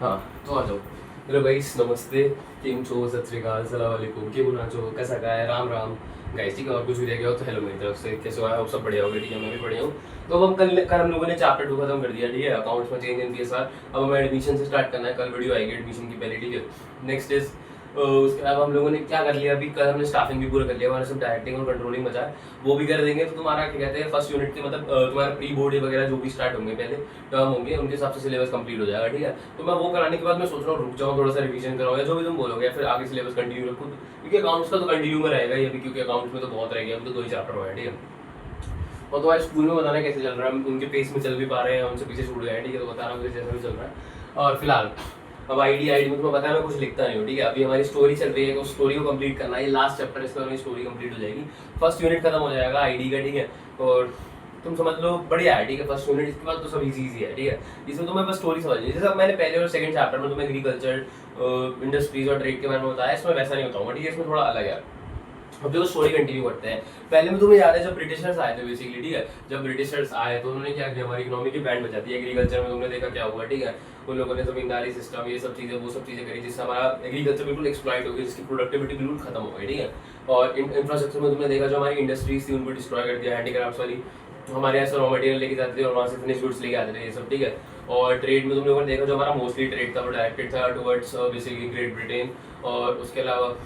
हाँ, तो आ जाओ। हेलो गाइस, नमस्ते। केम छो, सत श्री अकाल, सलाम वालेकुम, के बुना छो, कैसा का है, राम राम। गाइस ठीक है, और कुछ भी रह गया हो तो हेलो मेरी तरफ से, कैसे हो आप सब बढ़िया हो गए? ठीक है, मैं भी बढ़िया हूँ। तो अब हम कल हम लोगों ने चैप्टर 2 खत्म कर दिया, ठीक है, अकाउंट्स में चेंज इन पीएसआर। अब हमें एडमिशन से स्टार्ट करना है, कल वीडियो आएगी एडमिशन की पहले, ठीक है। नेक्स्ट इज उसके बाद हम लोगों ने क्या कर लिया, अभी कल हमने स्टाफिंग भी पूरा कर लिया, हमारा सब डायरेक्टिंग और कंट्रोलिंग बचा है, वो भी कर देंगे। तो तुम्हारा क्या कहते हैं, फर्स्ट यूनिट के मतलब तुम्हारा प्री बोर्ड वगैरह जो भी स्टार्ट होंगे पहले टर्म होंगे, उनके हिसाब से सिलेबस कंप्लीट हो जाएगा, ठीक है। तो मैं वो कराने के बाद मैं सोच रहा हूँ रुक जाऊँ, थोड़ा सा रिवीजन कराऊँ, या जो भी तुम बोलोगे, या फिर आगे सिलेबस कंटिन्यू रखूँ, क्योंकि अकाउंट्स का तो कंटिन्यू में रहेगा ही अभी, क्योंकि अकाउंट्स में तो बहुत रह गया, अभी तो 2 ही चैप्टर हुआ है, ठीक है। और तुम्हारे स्कूल में बताना कैसे चल रहा है, हम उनके पेस में चल भी पा रहे हैं, उनसे पीछे छूट गए हैं, ठीक है, तो बता रहा हूँ जैसा भी चल रहा है। और फिलहाल अब आईडी में तुम्हें पता है मैं कुछ लिखता नहीं हूँ, ठीक है। अभी हमारी स्टोरी चल रही है, उस स्टोरी को कंप्लीट करना है, ये लास्ट चैप्टर, इसके बाद हमारी स्टोरी कंप्लीट हो जाएगी, फर्स्ट यूनिट खत्म हो जाएगा आईडी का, ठीक है। और तुम समझ लो बढ़िया है, ठीक है, फर्स्ट यूनिट, इसके बाद तो सब इजी है, ठीक है। इसमें तुम्हें बस स्टोरी समझनी, जैसे मैंने पहले और सेकंड चैप्टर में तुम्हें एग्रीकल्चर, इंडस्ट्रीज और ट्रेड के बारे में बताया, इसमें वैसा नहीं बताऊंगा, ठीक है, इसमें थोड़ा अलग है। अब देखो स्टोरी कंटिन्यू करते हैं। पहले में तुम्हें याद है जब ब्रिटिशर्स आए थे बेसिकली, ठीक है, जब ब्रिटिशर्स आए तो उन्होंने क्या किया, हमारी इकोनॉमी की बैंड बचा दी। एग्रीकल्चर में तुमने देखा क्या हुआ, ठीक है, उन लोगों ने जमींदारी सिस्टम, ये सब चीजें, वो सब चीजें करी, जिससे हमारा एग्रीकल्चर बिल्कुल एक्सप्लॉइट हो गई, जिसकी प्रोडक्टिविटी बिल्कुल खत्म हो गई, ठीक है। और इंफ्रास्ट्रक्चर में तुमने देखा जो हमारी इंडस्ट्रीज थी उनको डिस्ट्रॉय कर दिया, हैंडीक्राफ्ट वाली, हमारे यहाँ से रॉ मटेरियल लेके जाते थे और वहाँ से फिनिश गुड्स लेके आते थे, ये सब, ठीक है। और ट्रेड में तुम लोगों ने देखा जो हमारा मोस्टली ट्रेड था वो डायरेक्टेड था टुवर्ड्स बेसिकली ग्रेट ब्रिटेन। और उसके अलावा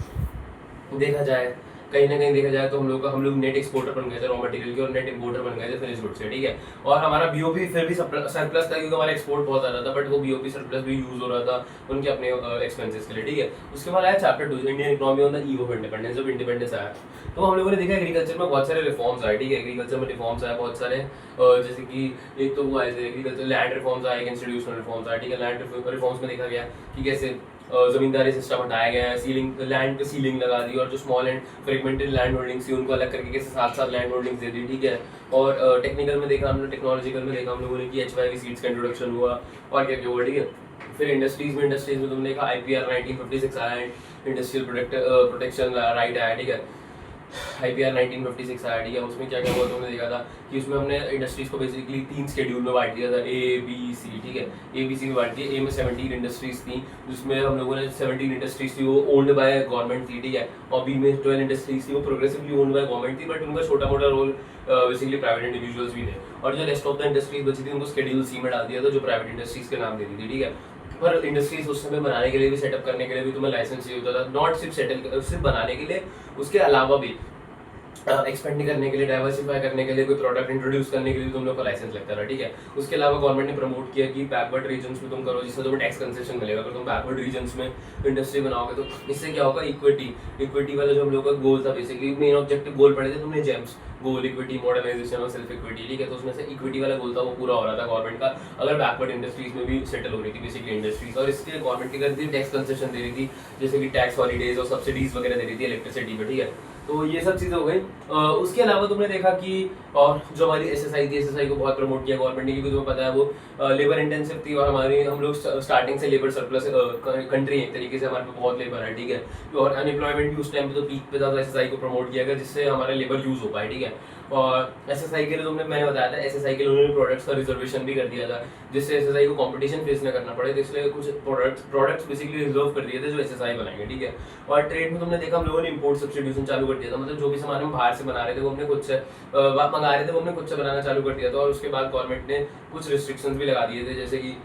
देखा जाए, कहीं ना कहीं देखा जाए तो हम लोग नेट एक्सपोर्टर बन गए थे रॉ मटेरियल के, और नेट इंपोर्टर बन गए थे फिनिश गुड्स से, ठीक है। और हमारा बीओपी फिर भी सरप्लस था, क्योंकि हमारा एक्सपोर्ट बहुत ज़्यादा था, बट वो बीओपी सरप्लस भी यूज हो रहा था उनके अपने एक्सपेंसेस के लिए, ठीक है। उसके बाद आया chapter 2, Indian economy on the eve of independence. जब इंडिपेंडेंस आया तो हम लोगों ने देखा एग्रीकल्चर में बहुत सारे रिफॉर्म्स आए, ठीक है, एग्रीकल्चर में रिफॉर्म्स आए बहुत सारे, जैसे कि एक तो वो आए थे एग्रीकल्चर लैंड रिफॉर्म्स आए, इंस्टीट्यूशनल रिफॉर्म्स आए, ठीक है। लैंड रिफॉर्म्स में देखा गया कि कैसे जमींदारी सिस्टम हटाया गया है, सीलिंग लैंड पे सीलिंग लगा दी, और जो small and fragmented land holdings थी उनको अलग करके कैसे साथ साथ लैंड होल्डिंग्स दे दी, ठीक है। और टेक्निकल में देखा हमने, टेक्नोलॉजिकल में देखा हम लोगों ने कि HYV सीड्स का इंट्रोडक्शन हुआ, और क्या क्या हुआ, ठीक है। फिर इंडस्ट्रीज में तुमने देखा IPR 1956 आया, इंडस्ट्रियल प्रोटेक्शन राइट आया, ठीक है। IPR 1956 आया, ठीक है। उसमें क्या क्या हुआ तुमने देखा था कि उसमें हमने इंडस्ट्रीज को बेसिकली 3 शेड्यूल में बांट दिया था, A B C, ठीक है। ABC में बांट दिया। A में 17 इंडस्ट्रीज थी, जिसमें हम लोगों ने 17 इंडस्ट्रीज थी वो ओन्ड बाय गवर्नमेंट थी, ठीक है। और B में 12 इंडस्ट्रीज थी वो प्रोग्रेसिवली ओन्ड बाय गवर्नमेंट थी, बट उनका छोटा मोटा रोल बेसिकली प्राइवेट इंडिविजुअल्स भी थे। और जो रेस्ट ऑफ द इंडस्ट्रीज बची थी उनको शेड्यूल C में डाल दिया था, जो प्राइवेट इंडस्ट्रीज के नाम दे दी थी, ठीक है। पर इंडस्ट्रीज उस समय बनाने के लिए भी, सेटअप करने के लिए भी तुम्हें लाइसेंस चाहिए होता था, नॉट सिर्फ बनाने के लिए, उसके अलावा भी एक्सपेंड करने के लिए, डाइवर्सिफाई करने के लिए, कोई प्रोडक्ट इंट्रोड्यूस करने के लिए तुम लोग को लाइसेंस लगता था, ठीक है। उसके अलावा गवर्नमेंट ने प्रमोट किया कि बैकवर्ड रीजन्स में तुम करो, जिससे तुम्हें टैक्स कंसेशन मिलेगा। अगर तुम बैकवर्ड रीजन्स में इंडस्ट्री बनाओगे तो इससे क्या होगा, इक्विटी वाला जो हम लोग का गोल था, बेसिकली मेन ऑब्जेक्टिव गोल पड़े थे तुमने जेम्स, गोल, इक्विटी, मॉडर्नाइजेशन और सेल्फ इक्विटी, ठीक है। तो उसमें से इक्विटी वाला गोल था वो पूरा हो रहा था गवर्नमेंट का, अगर बैकवर्ड इंडस्ट्रीज में भी सेटल हो रही थी बेसिकली इंडस्ट्रीज। और इसके गवर्नमेंट की कर रही थी टैक्स कंसेशन दे रही थी, जैसे कि टैक्स हॉलीडेज और सब्सिडीज वगैरह दे रही थी इलेक्ट्रिसिटी पे, ठीक है। तो ये सब चीज़ें हो गई। उसके अलावा तुमने देखा कि और जो हमारी SSI थी, SSI को बहुत प्रमोट किया गवर्नमेंट ने, क्योंकि तुम्हें पता है वो लेबर इंटेंसिव थी, और हम लोग स्टार्टिंग से लेबर सरप्लस कंट्री है, एक तरीके से हमारे पे बहुत लेबर है, ठीक है। और अनएम्प्लॉयमेंट भी उस टाइम पे तो पीक पे था, तो SSI को प्रमोट किया गया जिससे हमारा लेबर यूज हो पाए, ठीक है। और SSI के लिए मैंने बताया था, SSI के लिए उन्होंने प्रोडक्ट्स का रिजर्वेशन भी कर दिया था, जिससे SSI को कंपटीशन फेस न करना पड़े, तो इसलिए कुछ प्रोडक्ट्स बेसिकली रिजर्व कर दिए थे जो SSI बनाएंगे, ठीक है। और ट्रेड में तुमने देखा हम लोगों ने इंपोर्ट सब्सिट्यूशन चालू कर दिया था, मतलब जो भी सामान हम बाहर से बना रहे थे वो हमने खुद से मंगा रहे थे, वो हमने खुद से बनाना चालू कर दिया था। और उसके बाद गवर्नमेंट ने कुछ रिस्ट्रिक्शंस भी लगा दिए थे, जैसे कि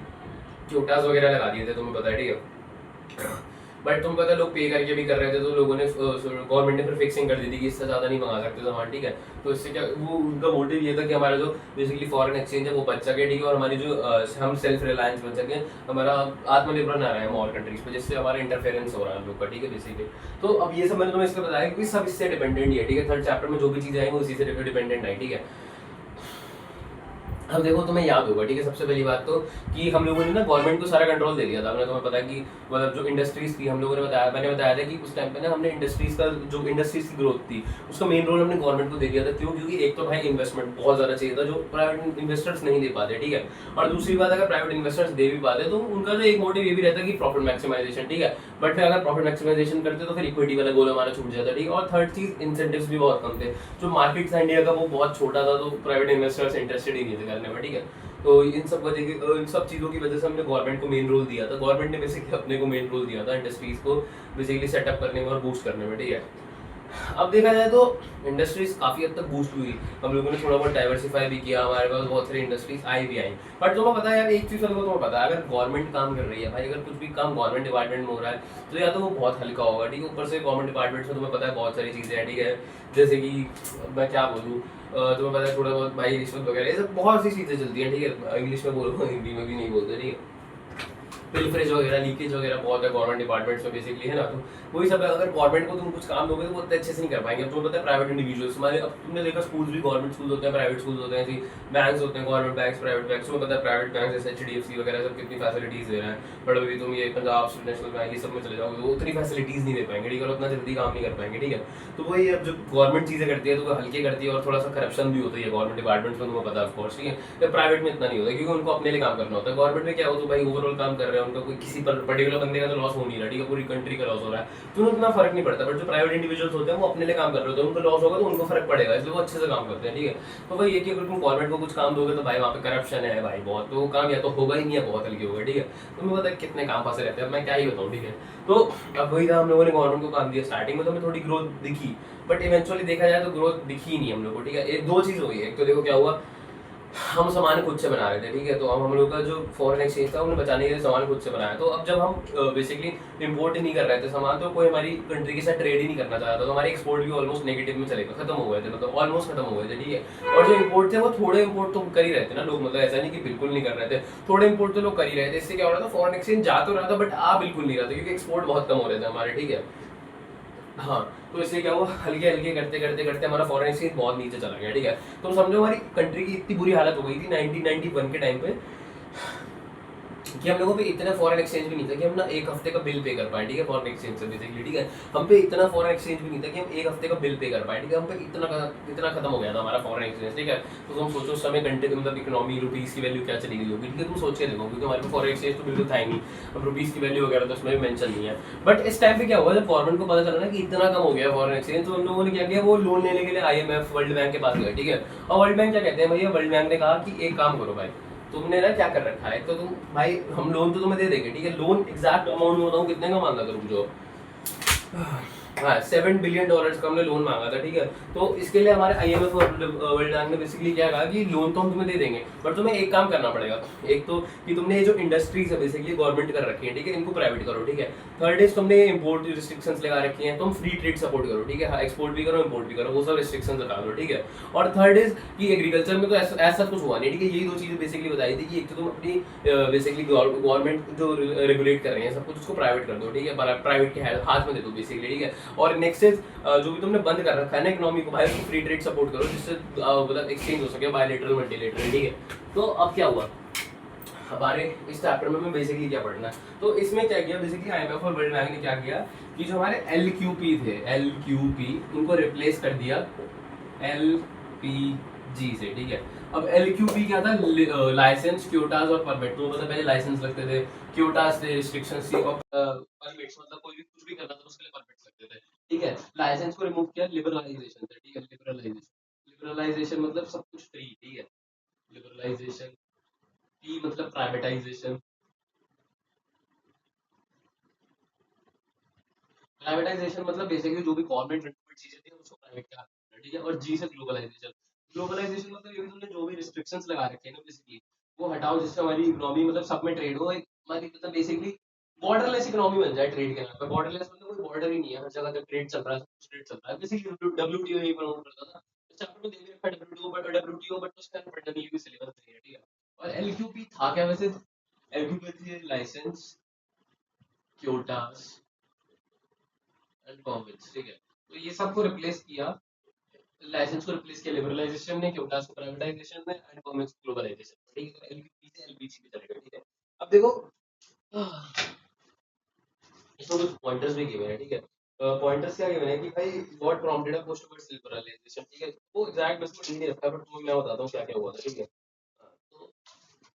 क्योटास वगैरह लगा दिए थे, तुम्हें पता है, ठीक है। बट तुम पता लोग पे करके भी कर रहे थे, तो लोगों ने, गवर्नमेंट ने फिर फिक्सिंग कर दी थी कि इससे ज़्यादा नहीं मंगा सकते सामान, ठीक है। तो इससे क्या, वो उनका मोटिव ये था कि हमारा जो बेसिकली फॉरेन एक्सचेंज है वो बच सके, ठीक है, और हमारी जो हम सेल्फ रिलायंस बन सके, हमारा आत्मनिर्भर ना रहे और कंट्रीज पे, जिससे हमारा इंटरफेरेंस हो रहा है लोग का, ठीक है, बेसिकली। तो अब ये सब मैंने तुम्हें इसलिए बताया क्योंकि सब इससे डिपेंडेंट ही है, ठीक है। थर्ड चैप्टर में जो भी चीज़ें आएंगी उसी से डिपेंडेंट है, ठीक है। अब देखो तुम्हें याद होगा, ठीक है, सबसे पहली बात तो कि हम लोगों ने ना गवर्नमेंट को सारा कंट्रोल दे दिया था। हमने तुम्हें पता कि मतलब जो इंडस्ट्रीज थी, हम लोगों ने बताया, मैंने बताया था कि उस टाइम पे ना हमने इंडस्ट्रीज की ग्रोथ थी उसका मेन रोल हमने गवर्नमेंट को दे दिया था। क्यों? क्योंकि एक तो भाई इन्वेस्टमेंट बहुत ज़्यादा चाहिए था जो प्राइवेट इन्वेस्टर्स नहीं दे पाते, ठीक है। और दूसरी बात, अगर प्राइवेट इन्वेस्टर्स दे भी पाते तो उनका तो एक मोटिव ये भी रहता कि प्रॉफिट मैक्सिमाइजेशन, ठीक है। बट फिर अगर प्रॉफिट मैक्सिमाइजेशन करते तो फिर इक्विटी वाला गोल हमारा छूट जाता, ठीक है। और थर्ड चीज, इंसेंटिव्स भी बहुत कम थे, जो मार्केट था इंडिया का वो बहुत छोटा था, तो प्राइवेट इन्वेस्टर्स इंटरेस्टेड ही नहीं थे करने में, ठीक है। तो इन सब चीज़ों की वजह से हमने गवर्नमेंट को मेन रोल दिया था, गवर्नमेंट ने बेसिकली अपने को मेन रोल दिया था इंडस्ट्रीज़ को बेसिकली सेटअप करने में और बूस्ट करने में, ठीक है। अब देखा जाए तो इंडस्ट्रीज काफ़ी हद तक बूस्ट हुई, हम लोगों ने थोड़ा बहुत डाइवर्सिफाई भी किया, हमारे पास बहुत सारी इंडस्ट्रीज आई भी आई। बट तुम्हें पता है यार, एक चीज़ को तुम्हें पता है, अगर गवर्नमेंट काम कर रही है भाई, अगर कुछ भी काम गवर्नमेंट डिपार्टमेंट में हो रहा है तो या तो वो बहुत हल्का होगा, ठीक है। ऊपर से गवर्नमेंट डिपार्टमेंट में तुम्हें पता है बहुत सारी चीज़ें हैं, ठीक है। जैसे कि मैं क्या बोलूँ, तुम्हें पता है थोड़ा बहुत भाई रिश्वत वगैरह, ये सब बहुत सी चीज़ें चलती हैं, ठीक है। इंग्लिश में बोलो, हिंदी में भी नहीं बोलते, ठीक है। पिलफरेज वगैरह, लीकेज वगैरह बहुत है गवर्नमेंट डिपार्टमेंट्स में बेसिकली, है ना। तो वही सब है, अगर गवर्नमेंट को तुम कुछ काम दोगे तो वो उतने अच्छे से नहीं कर पाएंगे। अब तुम्हें पता है प्राइवेट इंडिविजुअल्स हमारे, अब तुमने देखा स्कूल्स भी गवर्नमेंट स्कूल होते हैं, प्राइवेट स्कूल होते हैं, ऐसी बैंक्स होते हैं, गवर्नमेंट बैंक्स, प्राइवेट बैंक्स। तुम्हें पता है प्राइवेट बैंक जैसे HDFC वगैरह सब कितनी फैसिलिटीज दे रहे हैं, बट अभी तुम ये पंजाब नेशनल बैंक ये सब में चले जाओगे वो उतनी फैसिलिटीज नहीं दे पाएंगे, ठीक है, और उतना जल्दी काम नहीं कर पाएंगे, ठीक है। तो वही अब जब गवर्नमेंट चीज़ें करती है तो वो हल्के करती है, और थोड़ा सा करप्शन भी होता है गवर्नमेंट डिपार्टमेंट्स में, तुम्हें पता है ऑफकोर्स, ठीक है। प्राइवेट में इतना नहीं होता क्योंकि उनको अपने लिए काम करना होता है। गवर्नमेंट में क्या हो तो भाई ओवरऑल काम कर रहे हैं, उनका कोई किसी पर्टिकुलर बंदे का तो लॉस हो नहीं रहा, ठीक है, पूरी कंट्री का लॉस हो रहा है, तो उन्हें उतना फर्क नहीं पड़ता। बट जो प्राइवेट इंडिविजुअल्स होते हैं वो अपने लिए काम कर रहे होते हैं, उनको लॉस होगा तो उनको फर्क पड़ेगा, इसलिए वो अच्छे से काम करते हैं, ठीक है। तो भाई ये कि अगर तुम गवर्नमेंट को कुछ काम दोगे तो भाई वहाँ पे करप्शन है भाई बहुत, तो वो काम या तो होगा ही नहीं या बहुत हल्की होगा, ठीक है। तुम्हें पता है कितने काम फंसे रहते हैं, मैं क्या ही बताऊँ, ठीक है। तो अब वही था, हम लोगों ने गवर्नमेंट को काम दिया, स्टार्टिंग में तो हमें थोड़ी ग्रोथ दिखी, बट इवेंचुअली देखा जाए तो ग्रोथ दिखी ही नहीं हम लोग को, ठीक है। एक दो चीज़ हुई है, एक तो देखो क्या हुआ, हम सामान खुद से बना रहे थे, ठीक है। तो अब हम लोग का जो फॉरेन एक्सचेंज था उन्हें बचाने के लिए सामान खुद से बनाया। तो अब जब हम बेसिकली इम्पोर्ट ही नहीं कर रहे थे सामान, तो कोई हमारी कंट्री के साथ ट्रेड ही नहीं करना चाह रहा था, तो हमारे एक्सपोर्ट भी ऑलमोस्ट नेगेटिव में चले गए, खत्म हो गए थे, मतलब ऑलमोस्ट खत्म हो गए थे, ठीक है। और जो इम्पोर्ट थे वो थोड़े इम्पोर्ट तो कर ही रहे थे ना लोग, मतलब ऐसा नहीं कि बिल्कुल नहीं कर रहे थे, थोड़े इम्पोर्ट तो लोग कर ही रहे थे। इससे क्या हो रहा था, फॉरेन एक्सचेंज जा तो रहा था बट आ बिल्कुल नहीं रहा था, क्योंकि एक्सपोर्ट बहुत कम हो रहे थे हमारे, ठीक है। हाँ, तो इससे क्या हुआ, हल्के हल्के करते करते करते हमारा फॉरेन एक्सचेंज बहुत नीचे चला गया, ठीक है। तो समझो हमारी कंट्री की इतनी बुरी हालत हो गई थी 1991 के टाइम पे कि हम लोगों पे इतना फॉरेन एक्सचेंज भी नहीं था कि हम ना एक हफ्ते का बिल पे कर पाए, ठीक है, फॉरेन एक्सचेंज से बेसिकली, ठीक है। हम पे इतना फॉरेन एक्सचेंज भी नहीं था कि हम एक हफ्ते का बिल पे कर पाए, ठीक है। हम पे इतना खत्म हो गया था हमारा फॉरेन एक्सचेंज, ठीक है। तो तुम सोचो उस समय घंटे मतलब इकोनॉमी रुपीज़ की वैल्यू क्या चली गई होगी, ठीक है। तुम सोच के देखो, क्योंकि हमारे पास फॉरेन एक्सचेंज तो बिल्कुल था ही नहीं, अब रुपीज़ की वैल्यू वगैरह तो उसमें भी मेंशन नहीं है। बट इस टाइम पे क्या हुआ, जब गवर्नमेंट को पता चला ना कि इतना कम हो गया फॉरेन एक्सचेंज, तो उन लोगों ने क्या किया, वो लोन लेने के लिए IMF वर्ल्ड बैंक के पास गए, ठीक है। और वर्ल्ड बैंक क्या कहते हैं भैया, वर्ल्ड बैंक ने कहा कि एक काम करो भाई, तुमने ना क्या कर रखा है, तो तुम भाई हम लोन तो तुम्हें दे देंगे, ठीक है। लोन एग्जैक्ट अमाउंट बताऊँ कितने का मांगा था, रुक जाओ, हाँ $7 बिलियन का हमने लोन मांगा था, ठीक है। तो इसके लिए हमारे IMF और वर्ल्ड बैंक ने बेसिकली क्या कहा कि लोन तो हम तुम्हें दे देंगे, बट तुम्हें एक काम करना पड़ेगा। एक तो कि तुमने ये जो इंडस्ट्रीज है बेसिकली गवर्नमेंट कर रखी है, ठीक है, इनको प्राइवेट करो, ठीक है। थर्ड इज तुमने इम्पोर्ट रिस्ट्रिक्शंस लगा रखी हैं, तुम फ्री ट्रेड सपोर्ट करो, ठीक है, एक्सपोर्ट भी करो इम्पोर्ट भी करो, वो सब रिस्ट्रिक्शंस हटा दो, ठीक है। और थर्ड इज कि एग्रीकल्चर में तो ऐसा कुछ हुआ नहीं, ठीक है। यही दो चीज़ें बेसिकली बताई थी कि एक तो तुम अपनी बेसिकली गवर्नमेंट जो रेगुलेट कर रही है सब कुछ, उसको प्राइवेट कर दो, ठीक है, प्राइवेट के हाथ में दे दो बेसिकली, ठीक है। और नेक्स्ट इज जो भी तुमने बंद कर रखा है ना इकोनॉमी को भाई, उसको फ्री ट्रेड सपोर्ट करो, जिससे मतलब एक्सचेंज हो सके बायलैटरल मल्टीलैटरल, ठीक है। तो अब क्या हुआ हमारे इस चैप्टर में बेसिकली क्या पढ़ना है, तो इसमें क्या किया बेसिकली IMF और वर्ल्ड बैंक ने क्या किया कि जो हमारे LQP थे, LQP उनको रिप्लेस कर दिया LPG से, ठीक है। अब LQP क्या था, लाइसेंस, क्योटास और परमिट। तो मतलब पहले लाइसेंस लगते थे, क्योटास थे, रिस्ट्रिक्शंस थी, और परमिट्स मतलब कोई भी कुछ भी करना था उसके लिए परमिट्स लगते थे, ठीक है। लाइसेंस को रिमूव किया, लिबरलाइजेशन था, ठीक है, लिबरलाइजेशन। लिबरलाइजेशन मतलब सब कुछ फ्री, ठीक है। लिबरलाइजेशन, पी मतलब प्राइवेटाइजेशन, प्राइवेटाइजेशन मतलब बेसिकली जो भी गवर्नमेंट रेगुलेटेड चीजें थी उसको प्राइवेट के हाथ में करना, ठीक है। और जी से ग्लोबलाइजेशन, ग्लोबलाइजेशन मतलब ये भी तुमने जो भी रिस्ट्रिक्शंस लगा रखे हैं ना बेसिकली वो हटाओ, जिससे हमारी इकोनॉमी मतलब सब में ट्रेड हो, हमारी मतलब बेसिकली बॉर्डरलेस इकोनॉमी बन जाए ट्रेड के नाम पे। बॉर्डरलेस मतलब कोई बॉर्डर ही नहीं है, हर जगह जब ट्रेड चल रहा है, सब कुछ ट्रेड चल रहा है, बेसिकली WTO यही प्रमोट करता था। इस चैप्टर में देख रखा है WTO, बट उसका पढ़ना नहीं है, सिलेबस नहीं है, ठीक है। और LQP था क्या वैसे, LQP थी लाइसेंस, क्योटास एंड परमिट्स, ठीक है। तो ये सबको रिप्लेस किया, लाइसेंस को रिप्लेस किया लिबरलाइजेशन ने, क्योटास को प्राइवेटाइजेशन ने, एंड परमिट्स ग्लोबलाइजेशन, ठीक है। LQP से LPG पे चलेगा, ठीक है। अब देखो इसमें कुछ पॉइंटर्स भी गिवन है, ठीक है। पॉइंटर्स क्या गिवन है कि भाई what prompted a post towards liberalisation, ठीक है। वो एग्जैक्ट बस में नहीं रखा, बट तुम्हें मैं बताता हूँ क्या क्या हुआ था, ठीक है। तो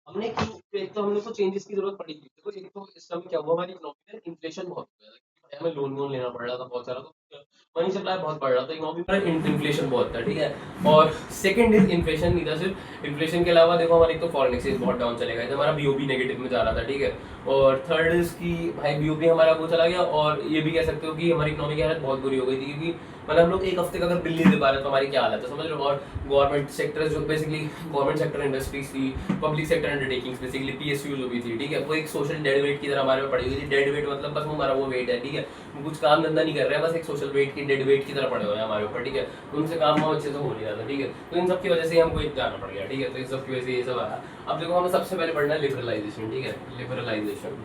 हमने क्यों, एक तो हम लोग को चेंजेस की जरूरत पड़ी थी। देखो एक तो इस समय क्या हुआ, हमारी इकोनॉमी में इन्फ्लेशन बहुत हो गया था, क्योंकि भाई हमें लोन वोन लेना पड़ रहा था बहुत सारा, तो मनी सप्लाई बहुत बढ़ रहा था, इकोनॉमी पर इन्फ्लेशन बहुत था, ठीक है। और सेकंड इज इन्फ्लेशन, नहीं था सिर्फ इन्फ्लेशन के अलावा देखो हमारे एक तो फॉरेन एक्सचेंज बहुत डाउन चलेगा, हमारा बीओपी नेगेटिव में जा रहा था, ठीक है। और थर्ड इज की भाई बीओपी हमारा वो चला गया, और ये भी कह सकते हो कि हमारी इकोनॉमी की हालत बहुत बुरी हो गई थी, क्योंकि मतलब हम लोग एक हफ्ते का अगर बिल नहीं दे पा रहे तो हमारी क्या हालत है, समझ लो। और गवर्नमेंट सेक्टर जो बेसिकली गवर्नमेंट सेक्टर इंडस्ट्रीज थी, public sector undertakings basically PSU जो भी थी, ठीक है, वो एक सोशल डेड वेट की तरह हमारे में पड़ी हुई थी। डेड वेट मतलब बस वो हमारा वो वेट है, ठीक है, वो कुछ काम धंधा नहीं कर रहे हैं, बस एक सोशल वेट की डेड वेट की तरह पड़े हुए हैं हमारे ऊपर, ठीक है। उनसे काम हम अच्छे से हो नहीं रहा था, ठीक है। तो इन सब की वजह से हमको जाना पड़ गया, ठीक है। तो इन सब की वजह से ये सब आया। अब देखो हमें सबसे पहले पढ़ना है लिबरलाइजेशन, ठीक है, लिबरलाइजेशन।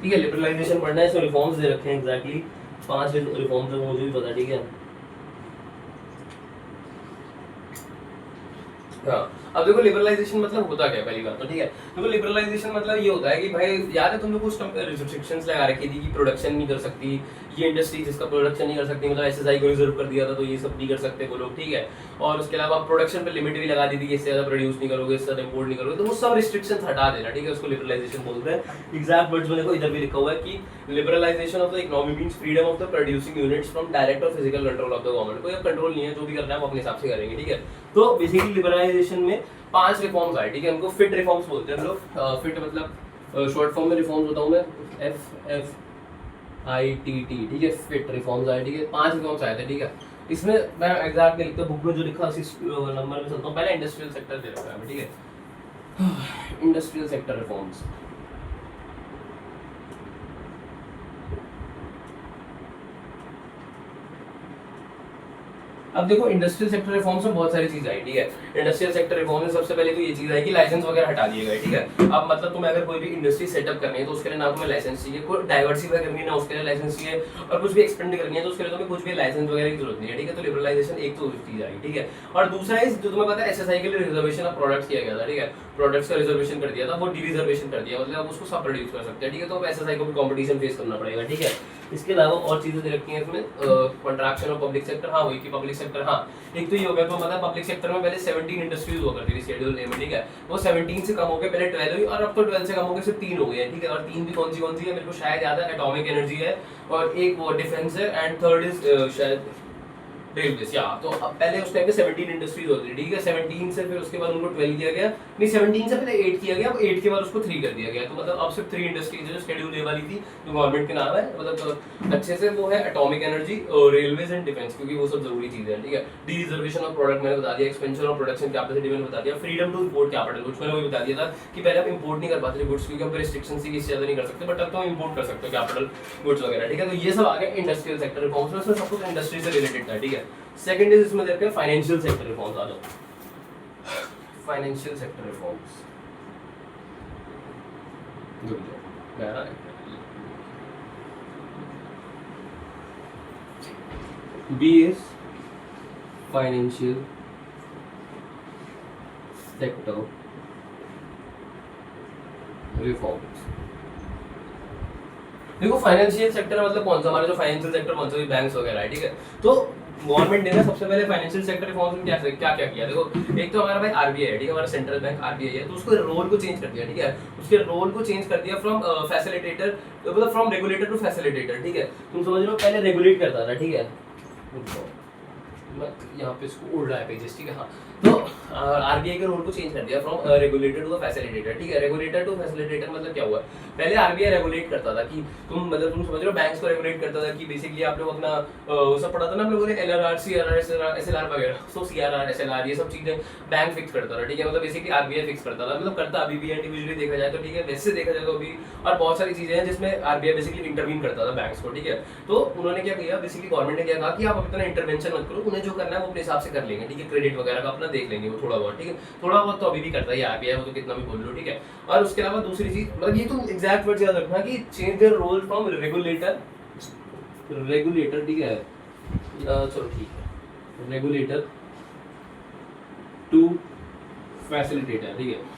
ठीक है, लिबरलाइजेशन पढ़ना है, इसमें रिफॉर्म्स दे रखे हैं एग्जैक्टली 5 रिफॉर्म्स है, मुझे भी पता, ठीक है। हाँ, अब देखो लिबरलाइजेशन मतलब होता क्या है, पहली बात तो, ठीक है। देखो लिबरलाइजेशन मतलब ये होता है कि भाई याद है तुम लोग कुछ रिस्ट्रिक्शंस लगा रखी थी कि प्रोडक्शन नहीं कर सकती ये इंडस्ट्री, जिसका प्रोडक्शन नहीं कर सकती, मतलब एसएसआई को रिजर्व कर दिया था, तो ये सब नहीं कर सकते वो लोग, ठीक है। और उसके अलावा प्रोडक्शन पे लिमिट भी लगा दी थी कि इससे ज्यादा प्रोड्यूस नहीं करोगे, इससे ज्यादा इंपोर्ट नहीं करोगे, तो वो सब रिस्ट्रिक्शंस हटा देना, ठीक है, उसको लिबरलाइजेशन बोलते हैं। एग्जैक्ट वर्ड्स में देखो इधर भी लिखा हुआ है कि liberalisation of the economy means freedom of the producing units from direct और physical control of the government. कोई कंट्रोल नहीं है, जो भी करना है वो अपने हिसाब से करेंगे, ठीक है। तो बेसिकली लिबरलाइजेशन में 5 रिफॉर्म्स आए, ठीक है, उनको फिट रिफॉर्म्स बोलते हैं हम लोग। फिट मतलब शॉर्ट फॉर्म में रिफॉर्म्स बताऊं मैं, FFITT, ठीक है, फिट रिफॉर्म्स आए, ठीक है, 5 रिफॉर्म्स आए थे, ठीक है। इसमें मैं एग्जैक्ट नहीं लिखता, बुक में जो लिखा उसी नंबर में चलता हूँ। पहले इंडस्ट्रियल सेक्टर दे रखा है, ठीक है, इंडस्ट्रियल सेक्टर रिफॉर्म्स। अब देखो इंडस्ट्रियल सेक्टर रिफॉर्म्स में बहुत सारी चीज आई, ठीक है। इंडस्ट्रियल सेक्टर रिफॉर्म में सबसे पहले तो ये चीज आई कि लाइसेंस वगैरह हटा दिए गए, ठीक है। अब मतलब तुम्हें अगर कोई भी इंडस्ट्री सेटअप करनी है तो उसके लिए ना तुम्हें लाइसेंस चाहिए, कोई डाइवर्सिफाई करनी है ना उसके लिए लाइसेंस चाहिए, और कुछ भी एक्सपेंड करनी है तो उसके लिए तुम्हें कुछ भी लाइसेंस वगैरह की जरूरत नहीं है, ठीक है। तो लिबरलाइजेशन एक तो चीज आई, ठीक है। और दूसरा इस जो तुम्हें पता है एसएसआई के लिए रिजर्वेशन ऑफ प्रोडक्ट्स किया गया था, ठीक है, प्रोडक्ट्स का रिजर्वेशन कर दिया था, वो डिरिजर्वेशन कर दिया, मतलब उसको सब प्रोड्यूस कर सकते हैं, ठीक है। तो एसएसआई को भी कंपटीशन फेस करना पड़ेगा, ठीक है। इसके अलावा और चीजें दे रखी हैं इसमें, कॉन्ट्रैक्शन ऑफ पब्लिक सेक्टर, हाँ वही की पब्लिक सेक्टर, हाँ एक तो ये हो गया, तो मतलब पब्लिक सेक्टर में पहले 17 इंडस्ट्रीज हुआ करती थी शेड्यूल ए में, ठीक है, वो 17 से कम हो गए, पहले 12 हुई, और अब तो 12 से कम हो गए सिर्फ 3 हो गए, ठीक है। और 3 भी कौन सी है मेरे को शायद याद है, एटॉमिक एनर्जी है, और एक वो डिफेंस है, एंड थर्ड इज शायद रेलवेज, या तो अब पहले उस टाइम पे 17 इंडस्ट्रीज होती थी, ठीक है। 17 से फिर उसके बाद उनको 12 किया गया, नहीं 17 से पहले 8 किया गया, अब 8 के बाद उसको 3 कर दिया गया, तो मतलब अब सिर्फ 3 इंडस्ट्रीज जो शेड्यूल ए वाली थी, जो गवर्नमेंट के नाम है, मतलब अच्छे से वो है atomic energy, railways and defence, क्योंकि वो सब जरूरी चीजें हैं, ठीक है। डी रिजर्वेशन ऑफ प्रोडक्ट मैंने बता दिया, एक्सपेंशन ऑफ प्रोडक्शन कैपेसिटी मैंने बता दिया, freedom to import capital goods मैंने वही बता दिया था कि पहले आप इंपोर्ट नहीं कर पाते थे गुड्स, क्योंकि हम रिस्ट्रिक्शन से इससे ज्यादा नहीं कर सकते, बट अब तो हम इंपोर्ट कर सकते हो कैपिटल गुड्स वगैरह, ठीक है। तो ये सब आ गया इंडस्ट्रियल सेक्टर रिफॉर्म्स में, उसमें सब कुछ इंडस्ट्री से रिलेटेड था, ठीक है। सेकंड इज इसमें देखते हैं फाइनेंशियल सेक्टर रिफॉर्म्स, आ जाओ financial sector reforms. B is financial sector reforms. देखो फाइनेंशियल सेक्टर मतलब कौन सा, हमारा जो फाइनेंशियल सेक्टर कौन सा, बैंक्स वगैरह है, ठीक है। तो गवर्नमेंट ने ना सबसे पहले फाइनेंशियल सेक्टर रिफॉर्म्स में क्या क्या किया, देखो एक तो हमारा भाई आरबीआई है, ठीक है, हमारा सेंट्रल बैंक आरबीआई है, तो उसको रोल को चेंज कर दिया, ठीक है। उसके रोल को चेंज कर दिया फ्रॉम फैसिलिटेटर, मतलब फ्रॉम रेगुलेटर टू फैसिलिटेटर, ठीक है। तुम समझ लो पहले रेगुलेट करता था, ठीक है, यहाँ पे इसको उड़ रहा है पेजेस, ठीक है, हाँ। तो आरबीआई के रोल को चेंज कर दिया फ्रॉम रेगुलेटर टू फैसिलिटेटर, ठीक है। रेगुलेटर टू फैसिलिटेटर मतलब क्या हुआ, पहले आरबीआई रेगुलेट करता था कि तुम मतलब तुम समझ रहे हो, बैंक्स को रेगुलेट करता था कि बेसिकली आप लोग अपना वो सब पढ़ा था ना हम लोगों ने, एलआरआर सीआरआर एसएलआर वगैरह, सो सीआरआर एसएलआर ये सब चीजें बैंक फिक्स करता था, ठीक है। मतलब बेसिकली आरबीआई फिक्स करता था, मतलब करता अभी भी इंडिविजुअली देखा जाए तो, ठीक है, वैसे देखा जाए तो अभी, और बहुत सारी चीजें हैं जिसमें आरबीआई बेसिकली इंटरवीन करता था बैंक्स को, ठीक है। तो उन्होंने क्या किया, बेसिकली गवर्नमेंट ने क्या कहा कि आप इतना इंटरवेंशन मत करो, उन्हें जो करना है वो अपने हिसाब से कर लेंगे, ठीक है, क्रेडिट वगैरह का अपना देख लेंगे वो थोड़ा बहुत, ठीक है। थोड़ा बहुत तो अभी भी करता है आरबीआई, वो तो कितना भी बोल लो, ठीक है। और उसके अलावा दूसरी चीज, मतलब ये तो एग्जैक्ट वर्ड याद रखना कि change their role from regulator, ठीक है, चलो ठीक है, रेगुलेटर टू फैसिलिटेटर, ठीक है।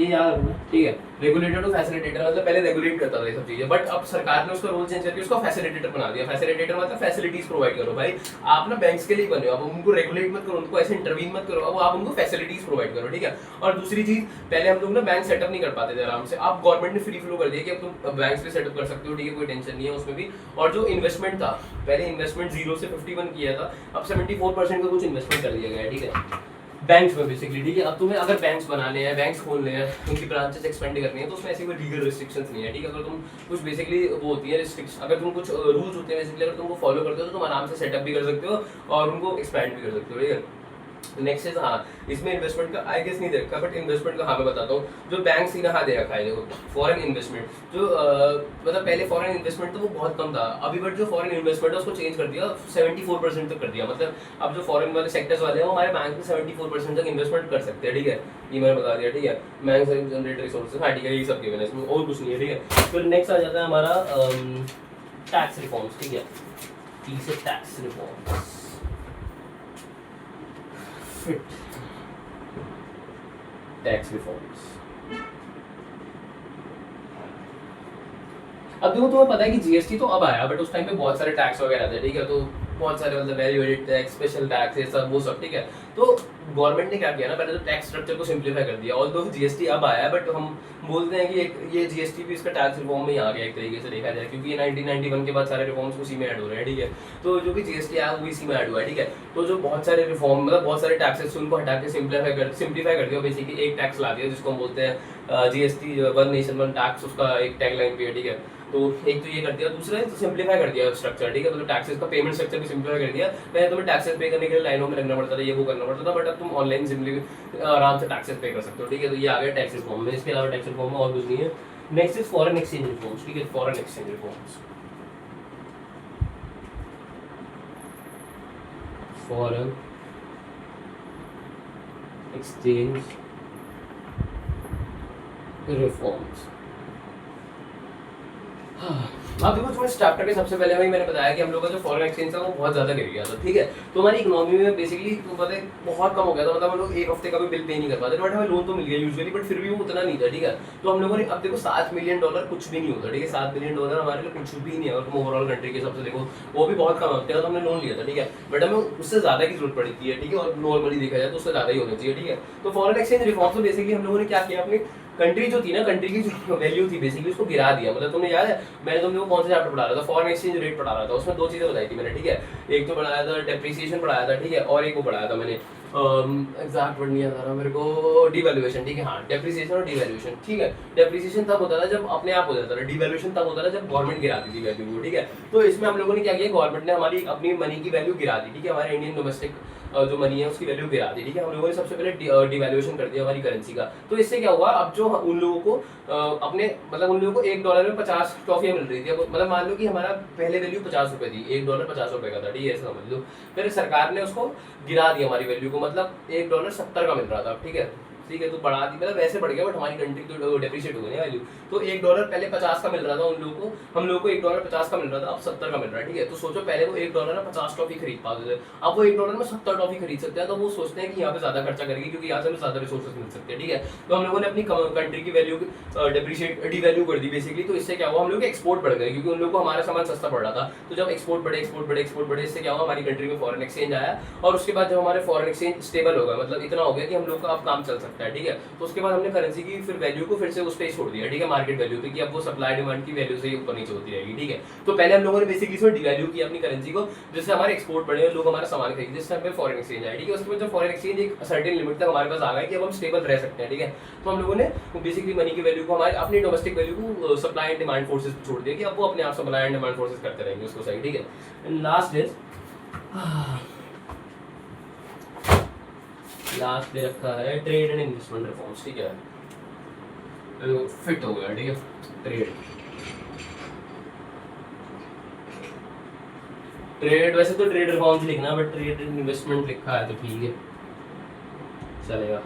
ये याद रखना, ठीक है। रेगुलेटर टू फैसिलिटेटर मतलब पहले रेगुलेट करता था ये सब चीजें, बट अब सरकार ने उसका रोल चेंज करके उसको फैसिलिटेटर बना दिया। फैसिलिटेटर मतलब फैसिलिटीज प्रोवाइड करो भाई, आप ना बैंक्स के लिए बने हो, अब उनको रेगुलेट मत करो, उनको ऐसे इंटरवीन मत करो, अब आप उनको फैसिलिटीज प्रोवाइड करो, ठीक है। और दूसरी चीज, पहले हम लोग ना बैंक सेटअप नहीं कर पाते थे आराम से, अब गवर्नमेंट ने फ्री फ्लो कर दिया कि अब तुम बैंक्स भी सेटअप कर सकते हो, ठीक है, कोई टेंशन नहीं है उसमें भी। और जो इन्वेस्टमेंट था, पहले इन्वेस्टमेंट 0 से 51 किया था, अब 74% का कुछ इन्वेस्टमेंट कर दिया गया है, ठीक है, बैंक्स में बेसिकली, ठीक है। अब तुम्हें अगर बैंक्स बनाने हैं, बैंक्स खोलने हैं, उनकी ब्रांचेस एक्सपेंड करनी है, तो उसमें ऐसी कोई लीगल रिस्ट्रिक्शंस नहीं है, ठीक है। अगर तुम कुछ बेसिकली वो होती है रिस्ट्रिक्शन, अगर तुम कुछ रूल्स होते हैं बेसिकली, अगर तुम वो फॉलो करते हो तो तुम आराम से सेटअप भी कर सकते हो और उनको एक्सपैंड भी कर सकते हो, ठीक है। नेक्स्ट इज, हाँ, इसमें इन्वेस्टमेंट का आई गेस नहीं दे रखा, बट इन्वेस्टमेंट का हाँ मैं बताता हूँ। जो बैंक से हाँ दे रखा है, देखो फॉरेन इन्वेस्टमेंट, जो मतलब पहले फॉरेन इन्वेस्टमेंट तो वो बहुत कम था अभी, बट जो फॉरेन इन्वेस्टमेंट है उसको चेंज कर दिया, 74% तक कर दिया। मतलब अब जो फॉरेन वाले सेक्टर्स वाले हैं वो हमारे बैंक में 74% तक इन्वेस्टमेंट कर सकते हैं, ठीक है, ये मैंने बता दिया, ठीक है। बैंक से जनरेट रिसोर्सेज, हाँ ठीक है, ये सब गिवन है इसमें, और कुछ नहीं है, ठीक है। फिर नेक्स्ट आ जाता है हमारा टैक्स रिफॉर्म्स, ठीक है, टैक्स रिफॉर्म्स टैक्स रिफॉर्म्स। अब देखो तुम्हें पता है कि जीएसटी तो अब आया, बट उस टाइम पे बहुत सारे टैक्स वगैरह थे, ठीक है, तो बहुत सारे मतलब value added tax, special tax, ये सब वो सब, ठीक है। तो गवर्नमेंट ने क्या किया ना, पहले तो टैक्स स्ट्रक्चर को सिंप्लीफाई कर दिया। ऑल्दो जीएसटी अब आया है, बट हम बोलते हैं कि ये जीएसटी भी इसका टैक्स रिफॉर्म में ही आ गया एक तरीके से देखा जाए, क्योंकि ये 1991 के बाद सारे रिफॉर्म्स उसी में ऐड हो रहे हैं, ठीक है। तो जो भी जीएसटी आया वो इसी में ऐड हुआ है, ठीक है। तो जो बहुत सारे रिफॉर्म मतलब बहुत सारे टैक्सेस उनको हटा के सिंप्लीफाई कर दिया, बेसिकली एक टैक्स ला दिया जिसको हम बोलते हैं GST, one nation one tax, उसका एक टैगलाइन भी है, ठीक है। तो एक तो ये कर दिया, दूसरा है तो सिंप्लीफाई कर दिया स्ट्रक्चर, ठीक है, मतलब टैक्सेस का पेमेंट स्ट्रक्चर भी सिंप्लीफाई कर दिया। पहले तुम्हें टैक्सेस पे करने के लिए लाइनों में लगना पड़ता था, ये वो करना पड़ता था, बट अब तुम ऑनलाइन सिंपली आराम से टैक्सेस पे कर सकते हो, ठीक है। तो ये आ गया टैक्स रिफॉर्म में, इसके अलावा टैक्स रिफॉर्म में और कुछ नहीं है। Next is foreign exchange reforms, ठीक है, foreign exchange reforms, foreign exchange reforms. अब देखो तुम्हें स्टार्टर के सबसे पहले मैंने बताया कि हम लोग का जो फॉरेन एक्सचेंज था वो बहुत ज्यादा गिर गया था, ठीक है। तो हमारी इकोनॉमी में बेसिकली तो पता है बहुत कम हो गया था, मतलब हम लोग एक हफ्ते का भी बिल पे नहीं कर पाते, बट हमें लोन तो मिल गया यूजुअली, बट फिर भी वो उतना नहीं था, ठीक है। तो हम लोगों ने, अब देखो $7 मिलियन कुछ भी नहीं होता, ठीक है, $7 मिलियन हमारे लिए कुछ भी नहीं है, अगर तुम ओवरऑल कंट्री के हिसाब से देखो वो भी बहुत कम होते हैं, तो हमने लोन लिया था, ठीक है, बट हमें उससे ज्यादा की जरूरत पड़ती है, ठीक है, और नॉर्मली देखा जाए तो उससे ज्यादा ही होना चाहिए, ठीक है। तो फॉरेन एक्सचेंज रिफॉर्म से बेसिकली हम लोगों ने क्या किया, अपनी कंट्री जो थी ना, कंट्री की जो वैल्यू थी बेसिकली उसको गिरा दिया। मतलब तुम्हें याद है मैंने तुम लोगों को कौन सा चैप्टर पढ़ा रहा था, फॉरेन एक्सचेंज रेट पढ़ा रहा था, उसमें दो चीजें बताई थी मैंने, ठीक है। एक तो पढ़ाया था डेप्रिसिएशन पढ़ाया था, ठीक है, और एक वो पढ़ाया था मैंने एग्जैक्ट वर्ड नहीं आता रहा मेरे को, डिवैल्यूएशन, ठीक है, हाँ, डेप्रिसिएशन और डिवैल्यूएशन, ठीक है। डेप्रिसिएशन तब होता था जब अपने आप हो जाता था, डिवैल्यूएशन तब होता था जब गवर्नमेंट गिराती थी वैल्यू को, ठीक है। तो इसमें हम लोगों ने क्या किया, गवर्नमेंट ने हमारी अपनी मनी की वैल्यू गिरा दी, ठीक है, हमारे इंडियन डोमेस्टिक जो मनी है उसकी वैल्यू गिरा दी, ठीक है। हम लोगों ने सबसे पहले डिवैल्यूएशन कर दिया हमारी करेंसी का। तो इससे क्या हुआ, अब जो उन लोगों को अपने मतलब उन लोगों को $1 में 50 टॉफियां मिल रही थी, मतलब मान लो कि हमारा पहले वैल्यू 50 रुपए थी, $1 50 रुपए का था, ठीक है, ऐसा समझ लो। फिर सरकार ने उसको गिरा दिया हमारी वैल्यू को, मतलब $1 70 का मिल रहा था, ठीक है, ठीक है, तो बढ़ा दी, मतलब वैसे बढ़ गया, बट हमारी कंट्री तो डेप्रिशिएट हो गई ना वैल्यू। तो $1 पहले 50 का मिल रहा था उन लोगों को, हम लोगों को $1 50 का मिल रहा था, अब 70 का मिल रहा है, ठीक है। तो सोचो पहले वो $1 में 50 टॉफी खरीद पाते थे, अब वो $1 में 70 टॉफी खरीद सकते हैं। तो वो सोचते हैं कि यहाँ पे ज्यादा खर्चा करेंगे क्योंकि यहाँ से हमें ज्यादा रिसोर्सेज मिल सकते हैं, ठीक है। तो हम लोगों ने अपनी कंट्री की वैल्यू डिवैल्यू कर दी बेसिकली। तो इससे क्या हुआ, हम लोग एक्सपोर्ट बढ़ गए क्योंकि उन लोगों को हमारा सामान सस्ता पड़ रहा था। तो जब एक्सपोर्ट बढ़े, इससे क्या हुआ, हमारी कंट्री में फॉरेन एक्सचेंज आया, और उसके बाद जब हमारे फॉरेन एक्सचेंज स्टेबल होगा, मतलब इतना हो गया कि हम लोग का अब काम चल सकता है, ठीक है। तो उसके बाद हमने करेंसी की फिर वैल्यू को फिर से उस पे ही छोड़ दिया, ठीक है, मार्केट वैल्यू पे, कि अब वो सप्लाई डिमांड की वैल्यू से ही ऊपर नीचे होती रहेगी, ठीक है। तो पहले हम लोगों ने बेसिकली इसमें डिवैल्यू किया अपनी करेंसी को, जिससे हमारे एक्सपोर्ट बढ़े और लोग हमारा सामान खरीदे, जिससे हमें फॉरेन एक्सचेंज आया, ठीक है। उसके बाद जब फॉरेन एक्सचेंज एक सर्टेन लिमिट तक हमारे पास आ गया कि अब हम स्टेबल रह सकते हैं, ठीक है। तो हम लोगों ने बेसिकली मनी की वैल्यू को, हमारे अपनी डोमेस्टिक वैल्यू को सप्लाई एंड डिमांड फोर्सेस पे छोड़ दिया कि अब वो अपने आप सप्लाई एंड डिमांड फोर्सेस करते रहेंगे उसको सही, ठीक है। लास्ट दे रखा है ट्रेड एंड इन्वेस्टमेंट रिफॉर्म्स, ठीक है, फिट हो गया, ठीक है। ट्रेड वैसे तो ट्रेड रिफॉर्म्स लिखना, बट ट्रेड एंड इन्वेस्टमेंट लिखा है तो ठीक है, चलेगा।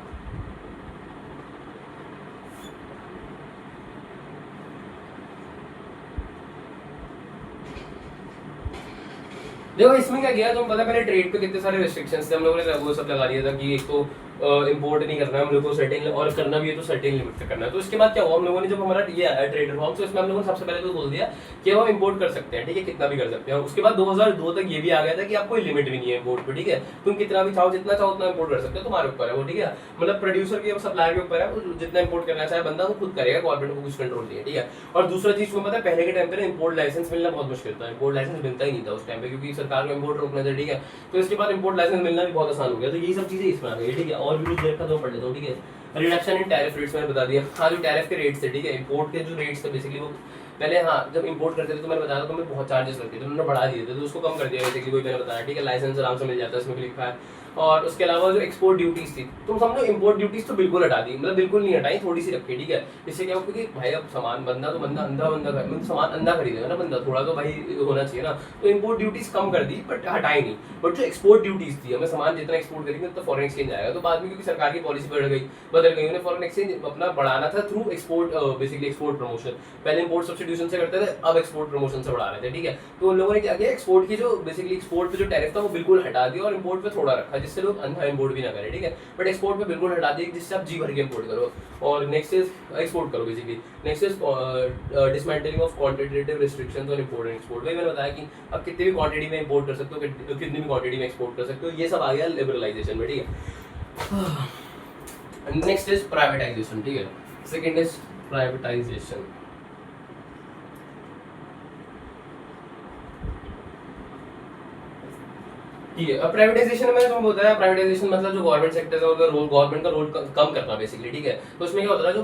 देखो इसमें क्या किया, तुम पता पहले ट्रेड पे कितने सारे रिस्ट्रिक्शंस थे, हम लोगों ने वो सब लगा दिया था कि एक तो इंपोर्ट नहीं करना है हम लोग को सर्टेन, और करना भी है तो सर्टेन लिमिट तक करना है। तो इसके बाद क्या हुआ, हम लोगों ने जब हमारा ये आया ट्रेडर फॉर्म, तो इसमें हम लोगों ने सबसे पहले तो बोल दिया कि हम इंपोर्ट कर सकते हैं, ठीक है, कितना भी कर सकते हैं। उसके बाद 2002 तक ये भी आ गया था कि आप कोई लिमिट भी नहीं है इंपोर्ट पे, ठीक है, तुम कितना भी चाहो जितना चाहो उतना इंपोर्ट कर सकते हो, तुम्हारे ऊपर है वो, ठीक है, मतलब प्रोड्यूसर के सप्लायर के ऊपर है, वो जितना इंपोर्ट करना चाहे बंदा वो खुद करेगा, गवर्नमेंट को कुछ कंट्रोल नहीं है, ठीक है। और दूसरा चीज को पता है, पहले के टाइम पे इंपोर्ट लाइसेंस मिलना बहुत मुश्किल था, इंपोर्ट लाइसेंस मिलता ही नहीं था उस टाइम पे, क्योंकि सरकार को इंपोर्ट रोकना था, ठीक है। तो इसके बाद इंपोर्ट लाइसेंस मिलना भी बहुत आसान हो गया, तो यही सब चीजें इसमें आ गई, ठीक है। और भी कुछ देर का तो पढ़ लेता हूँ, ठीक है। रिडक्शन इन टैरिफ रेट्स मैंने बता दिया, हाँ जो टैरिफ के रेट्स थे, ठीक है, इंपोर्ट के जो रेट्स थे बेसिकली वो पहले, हाँ जब इंपोर्ट करते थे तो मैंने बताया था तो मैं बहुत चार्जेस लगते थे, तो उन्होंने बढ़ा दिए थे, तो उसको कम कर दिया बेसिकली, वही मैंने बताया, ठीक है। लाइसेंस आराम से मिल जाता है, इसमें भी लिखा है। और उसके अलावा जो एक्सपोर्ट ड्यूटीज थी, तुम समझो इंपोर्ट ड्यूटीज तो बिल्कुल हटा दी, मतलब बिल्कुल नहीं हटाई, थोड़ी सी रखी, ठीक है। इससे क्या हो, क्योंकि भाई अब सामान बंदा तो बंदा अंधा मतलब सामान अंधा खरीदेगा ना बंदा, थोड़ा तो भाई होना चाहिए ना, तो इंपोर्ट ड्यूटीज कम कर दी बट हटाई नहीं। बट जो एक्सपोर्ट ड्यूटीज थी, हमें सामान जितना एक्सपोर्ट करेंगे तो फॉरेन एक्सचेंज आएगा, तो बाद में क्योंकि सरकार की पॉलिसी बदल गई, उन्हें फॉरेन एक्सचेंज अपना बढ़ाना था through export, basically export promotion. पहले इंपोर्ट सब्स्टिट्यूशन से करते थे, अब एक्सपोर्ट प्रमोशन से बढ़ा रहे थे, ठीक है। तो उन लोगों ने क्या किया, एक्सपोर्ट की जो बेसिकली एक्सपोर्ट पे जो टैरिफ था वो बिल्कुल हटा दिया और इंपोर्ट पे थोड़ा रखा, जिससे लोग अंधा इंपोर्ट भी ना करें, ठीक है। बट एक्सपोर्ट पे बिल्कुल हटा दिया, जिससे आप जी भर के इंपोर्ट करो और नेक्स्ट इज एक्सपोर्ट करो basically. Next is dismantling of quantitative restrictions on import and export. वही मैंने बताया कि आप कितनी भी क्वांटिटी में इंपोर्ट कर सकते हो, कितनी भी क्वांटिटी में एक्सपोर्ट कर सकते हो, ये सब आ गया लिबरलाइजेशन में, ठीक है। नेक्स्ट इज प्राइवेटाइजेशन, ठीक है। सेकेंड इज प्राइवेटाइजेशन, ठीक है। अब प्राइवेटाइजेशन में मैंने तुम्हें बताया, प्राइवेटाइजेशन मतलब जो गवर्नमेंट सेक्टर है उसका रोल, गवर्नमेंट का रोल कम करना बेसिकली, ठीक है। तो उसमें क्या होता है, जो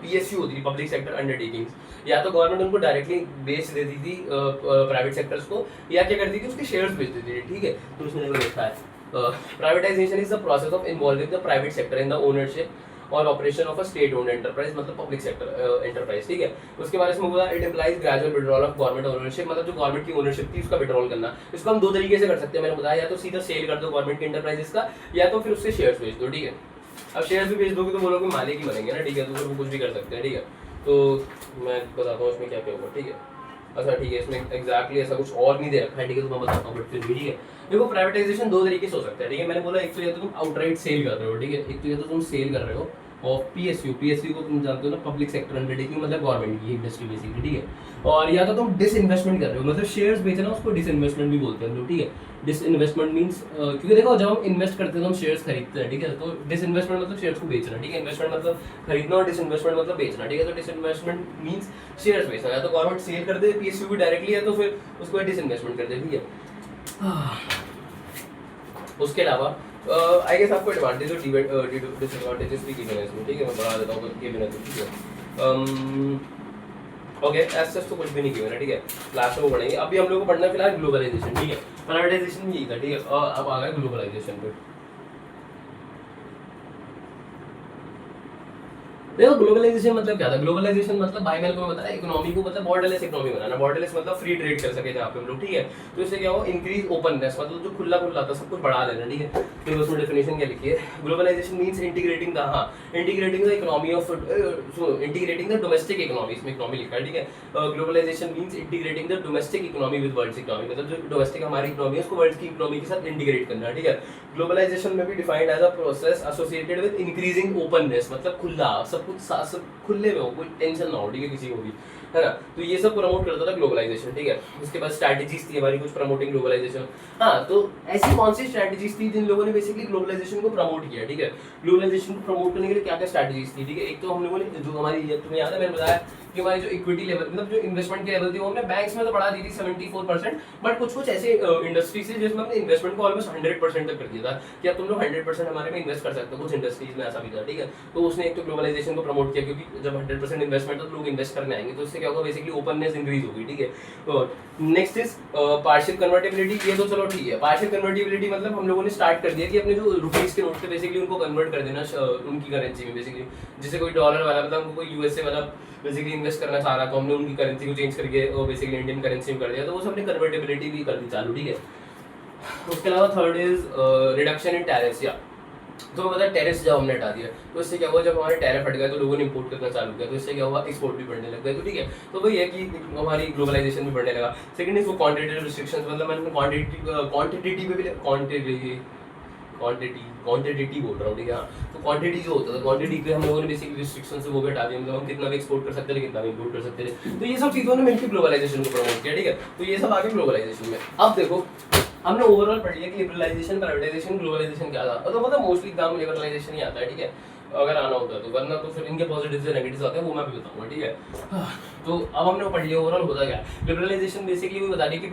पीएसयू होती थी, पब्लिक सेक्टर अंडरटेकिंग्स, या तो गवर्नमेंट उनको डायरेक्टली बेच देती थी प्राइवेट सेक्टर्स को, या क्या करती थी उसके शेयर्स बेच देती थी, ठीक है। तो उसमें लिखा है privatisation is the process of involving the private sector in the ownership और operation of a state owned enterprise, मतलब पब्लिक सेक्टर एंटरप्राइज, ठीक है। उसके बाद इसमें बोला it implies gradual withdrawal of government ownership, मतलब जो गवर्नमेंट की ओनरशिप थी उसका विड्रॉल करना। इसको हम दो तरीके से कर सकते हैं, मैंने बताया, या तो सीधा सेल कर दो गवर्नमेंट के एंटरप्राइजेस का, या तो फिर उससे शेयर्स बेच दो, ठीक है। अब शेयर्स भी बेच दोगे तो वो लोग मालिक ही बनेंगे ना, ठीक है, तो फिर वो कुछ भी कर सकते हैं, ठीक है। तो मैं बताता हूँ इसमें क्या क्या होगा, ठीक है। अच्छा ठीक है, इसमें एग्जैक्टली ऐसा कुछ और नहीं दे रखा है, ठीक है, तो मैं बताता हूँ, बट फिर भी ठीक है। देखो प्राइवेटाइजेशन दो तरीके से हो सकता है, ठीक है। मैंने बोला एक तो ये तो तुम आउटराइट सेल कर रहे हो, ठीक है, एक तो ये तो तुम सेल कर रहे हो और पीएसयू को तुम जानते हो ना, पब्लिक सेक्टर अंडरटेकिंग, मतलब गवर्नमेंट की इंडस्ट्री बेसिकली, ठीक है। और या तो तुम डिसइन्वेस्टमेंट कर रहे हो, मतलब शेयर्स बेचना, उसको डिसइन्वेस्टमेंट भी बोलते हैं लोग, ठीक है। डिसइन्वेस्टमेंट मींस क्योंकि देखो जब हम इन्वेस्ट करते हैं तो हम शेयर्स खरीदते हैं, ठीक है। तो डिसइन्वेस्टमेंट मतलब शेयर्स को बेचना, ठीक है। इन्वेस्टमेंट मतलब खरीदना और डिसइन्वेस्टमेंट मतलब बेचना, ठीक है। तो डिसइन्वेस्टमेंट मींस शेयर्स बेचना, या तो गवर्नमेंट सेल कर दे पीएसयू भी डायरेक्टली, है तो फिर उसको डिसइन्वेस्टमेंट कर दे, ठीक है। उसके अलावा आई गेस आपको एडवांटेज और डिसएडवांटेजेस भी गिवन है इसमें, ठीक है। मैं बता देता हूँ कि बिना, ठीक है। ओके, ऐसा तो कुछ भी नहीं गिवन है, ठीक है। लास्ट में वो पढ़ेंगे, अभी हम लोग को पढ़ना है फिलहाल ग्लोबलाइजेशन, ठीक है। प्राइवेटाइजेशन भी यही था, ठीक है। अब आ गया ग्लोबलाइजेशन पे। देखो ग्लोबलाइजेशन मतलब क्या था, ग्लोबलाइजेशन मतलब भाई मैंने तुम्हें बताया इकोनॉमी को मतलब बॉर्डरलेस इकोनॉमी बनाना, बॉर्डरलेस मतलब फ्री ट्रेड कर सके जहाँ पे हम लोग, ठीक है। तो इससे क्या हो, इंक्रीज ओपननेस, मतलब जो खुला खुला था सब कुछ बढ़ा देना, ठीक है। तो उसमें डेफिनेशन क्या लिखी है, ग्लोबलाइजेशन मींस इंटीग्रेटिंग द, हाँ integrating the economy of, integrating the domestic economy, इसमें इकोनॉमी लिखा है, ठीक है। Globalisation means integrating the domestic economy with world economy, मतलब जो डोमेस्टिक हमारी इकोनॉमी है उसको वर्ल्ड की इकोनॉमी के साथ इंटीग्रेट करना, ठीक है। ग्लोबलाइजेशन में भी defined as a process associated with increasing openness, मतलब खुला सब कुछ सब खुले में हो, कोई टेंशन ना हो, ठीक है, किसी को भी, है ना। तो ये सब प्रमोट करता था ग्लोबलाइजेशन, ठीक है। उसके बाद स्ट्रैटेजीज थी हमारी कुछ प्रमोटिंग ग्लोबलाइजेशन। हाँ, तो ऐसी कौन सी स्ट्रैटेजीज थी जिन लोगों ने बेसिकली ग्लोबलाइजेशन को प्रमोट किया, ठीक है। ग्लोबलाइजेशन को प्रमोट करने के लिए क्या क्या स्ट्रैटेजीज थी, ठीक है। एक तो हम लोगों ने जो हमारी, तुम्हें याद है मैंने बताया कि हमारी जो इक्विटी लेवल, मतलब जो इन्वेस्टमेंट की लेवल थी वो हमने बैंक्स में तो बढ़ा दी थी 74%, बट कुछ कुछ ऐसे इंडस्ट्रीज है जिसमें हमने इन्वेस्टमेंट को ऑलमोस्ट 100% तक कर दिया था कि अब तुम लोग 100% हमारे में इन्वेस्ट कर सकते हो, कुछ इंडस्ट्रीज में ऐसा भी था, ठीक है। तो उसने एक तो ग्लोबलाइजेशन को प्रमोट किया, क्योंकि जब 100% इन्वेस्टमेंट तो लोग इन्वेस्ट करने आएंगे, तो इससे क्या होगा, बेसिकली ओपननेस इंक्रीज होगी, ठीक है। और नेक्स्ट इज पार्शियल कन्वर्टेबिलिटी, ये तो चलो ठीक है। पार्शियल कन्वर्टेबिलिटी मतलब हम लोगों ने स्टार्ट कर दिया कि अपने जो रुपीज के नोट थे बेसिकली उनको कन्वर्ट कर देना उनकी करेंसी में, बेसिकली जैसे कोई डॉलर वाला मतलब हमको कोई यूएसए वाला बेसिकली इन्वेस्ट करना चाह रहा, तो हमने उनकी करेंसी को चेंज करके बेसिकली इंडियन करेंसी में कर दिया, तो वो सबने कन्वर्टेबिलिटी भी कर दी चालू, ठीक है। उसके अलावा third is reduction in tariffs, या तो मतलब टैरिफ्स जब हमने हटा दिया तो इससे क्या हुआ, जब हमारे टैरिफ हट गए तो लोगों ने इंपोर्ट करना चालू किया, तो इससे क्या हुआ, एक्सपोर्ट भी बढ़ने लग गए, तो ठीक है। तो वही है कि हमारी ग्लोबलाइजेशन भी बढ़ने लगा। सेकंड इज वो क्वांटिटेटिव रिस्ट्रिक्शंस, मतलब मैंने क्वांटिटी पे भी क्वांटिटी बोल रहा हूँ, ठीक है। हाँ, तो क्वांटिटी जो होता था, क्वांटिटी पे हम लोगों ने बेसिकली रिस्ट्रिक्शन से वो भी हटा दिया, मतलब हम कितना भी एक्सपोर्ट कर सकते थे, कितना भी इंपोर्ट कर सकते थे। तो ये सब चीज़ों ने मिलकर ग्लोबलाइजेशन को प्रमोट किया, ठीक है। तो ये सब आगे ग्लोबलाइजेशन में। अब देखो हमने ओवरऑल पढ़ लिया कि लिबरलाइजेशन, प्राइवेटाइजेशन, ग्लोबलाइजेशन क्या था। तो मतलब मोस्टली एग्जाम में लिबरलाइजेशन ही आता है, ठीक है, अगर आना होता है तो, वरना तो फिर इनके पॉजिटिव्स और नेगेटिव्स आते हैं, वो मैं भी बताऊंगा, ठीक है। तो अब हमने वो पढ़ लिया ओवरऑल होता क्या है। लिबरलाइजेशन बेसिकली वो बता रही है कि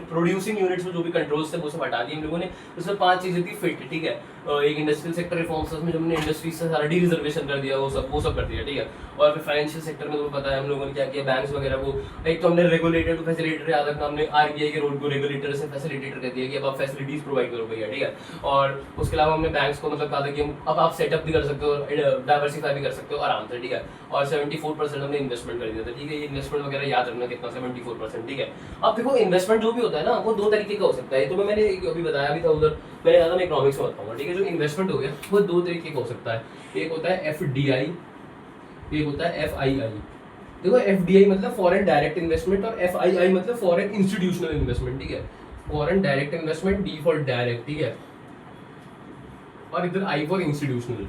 प्रोड्यूसिंग यूनिट्स में जो भी कंट्रोल्स थे वो सब हटा दिए हम लोगों ने। उसमें 5 चीजें थी फिट, ठीक है। एक इंडस्ट्रियल सेक्टर रिफॉर्म्स में हमने इंडस्ट्रीज से सारा डी रिजर्वेशन कर दिया, वो सब कर दिया, ठीक है। और फिर फाइनेंशियल सेक्टर में तो पता है हम लोगों ने क्या किया, बैंक्स वगैरह को, एक तो हमने रेगुलेटर टू फैसिलिटेटर, याद रखना, हमने आरबीआई के रोल को रेगुलेटर से फैसिलिटेटर कर दिया कि अब आप फैसिलिटीज प्रोवाइड करो भैया, ठीक है। और उसके अलावा हमने बैंक्स को मतलब कहा था कि अब आप सेटअप भी कर सकते हो, डाइवर्सिफाई भी कर सकते हो आराम से, ठीक है। और 74% हमने इन्वेस्टमेंट कर दिया था, ठीक है। ये इन्वेस्टमेंट वगैरह याद रखना कितना, 74%, ठीक है। अब देखो इन्वेस्टमेंट जो भी होता है ना, वो 2 तरीके का हो सकता है। तो मैंने अभी बताया भी था उधर, मैंने कहा था मैं इकोनॉमिक्स में बताऊंगा, ठीक है। जो इन्वेस्टमेंट हो गया वो 2 तरीके का हो सकता है। एक होता है एफडीआई, एक होता है एफआईआई। देखो एफडीआई मतलब फॉरेन डायरेक्ट इन्वेस्टमेंट, और एफआईआई मतलब फॉरेन इंस्टीट्यूशनल इन्वेस्टमेंट, ठीक है। Foreign direct investment, D for direct, ठीक है, और इधर आई फॉर इंस्टीट्यूशनल।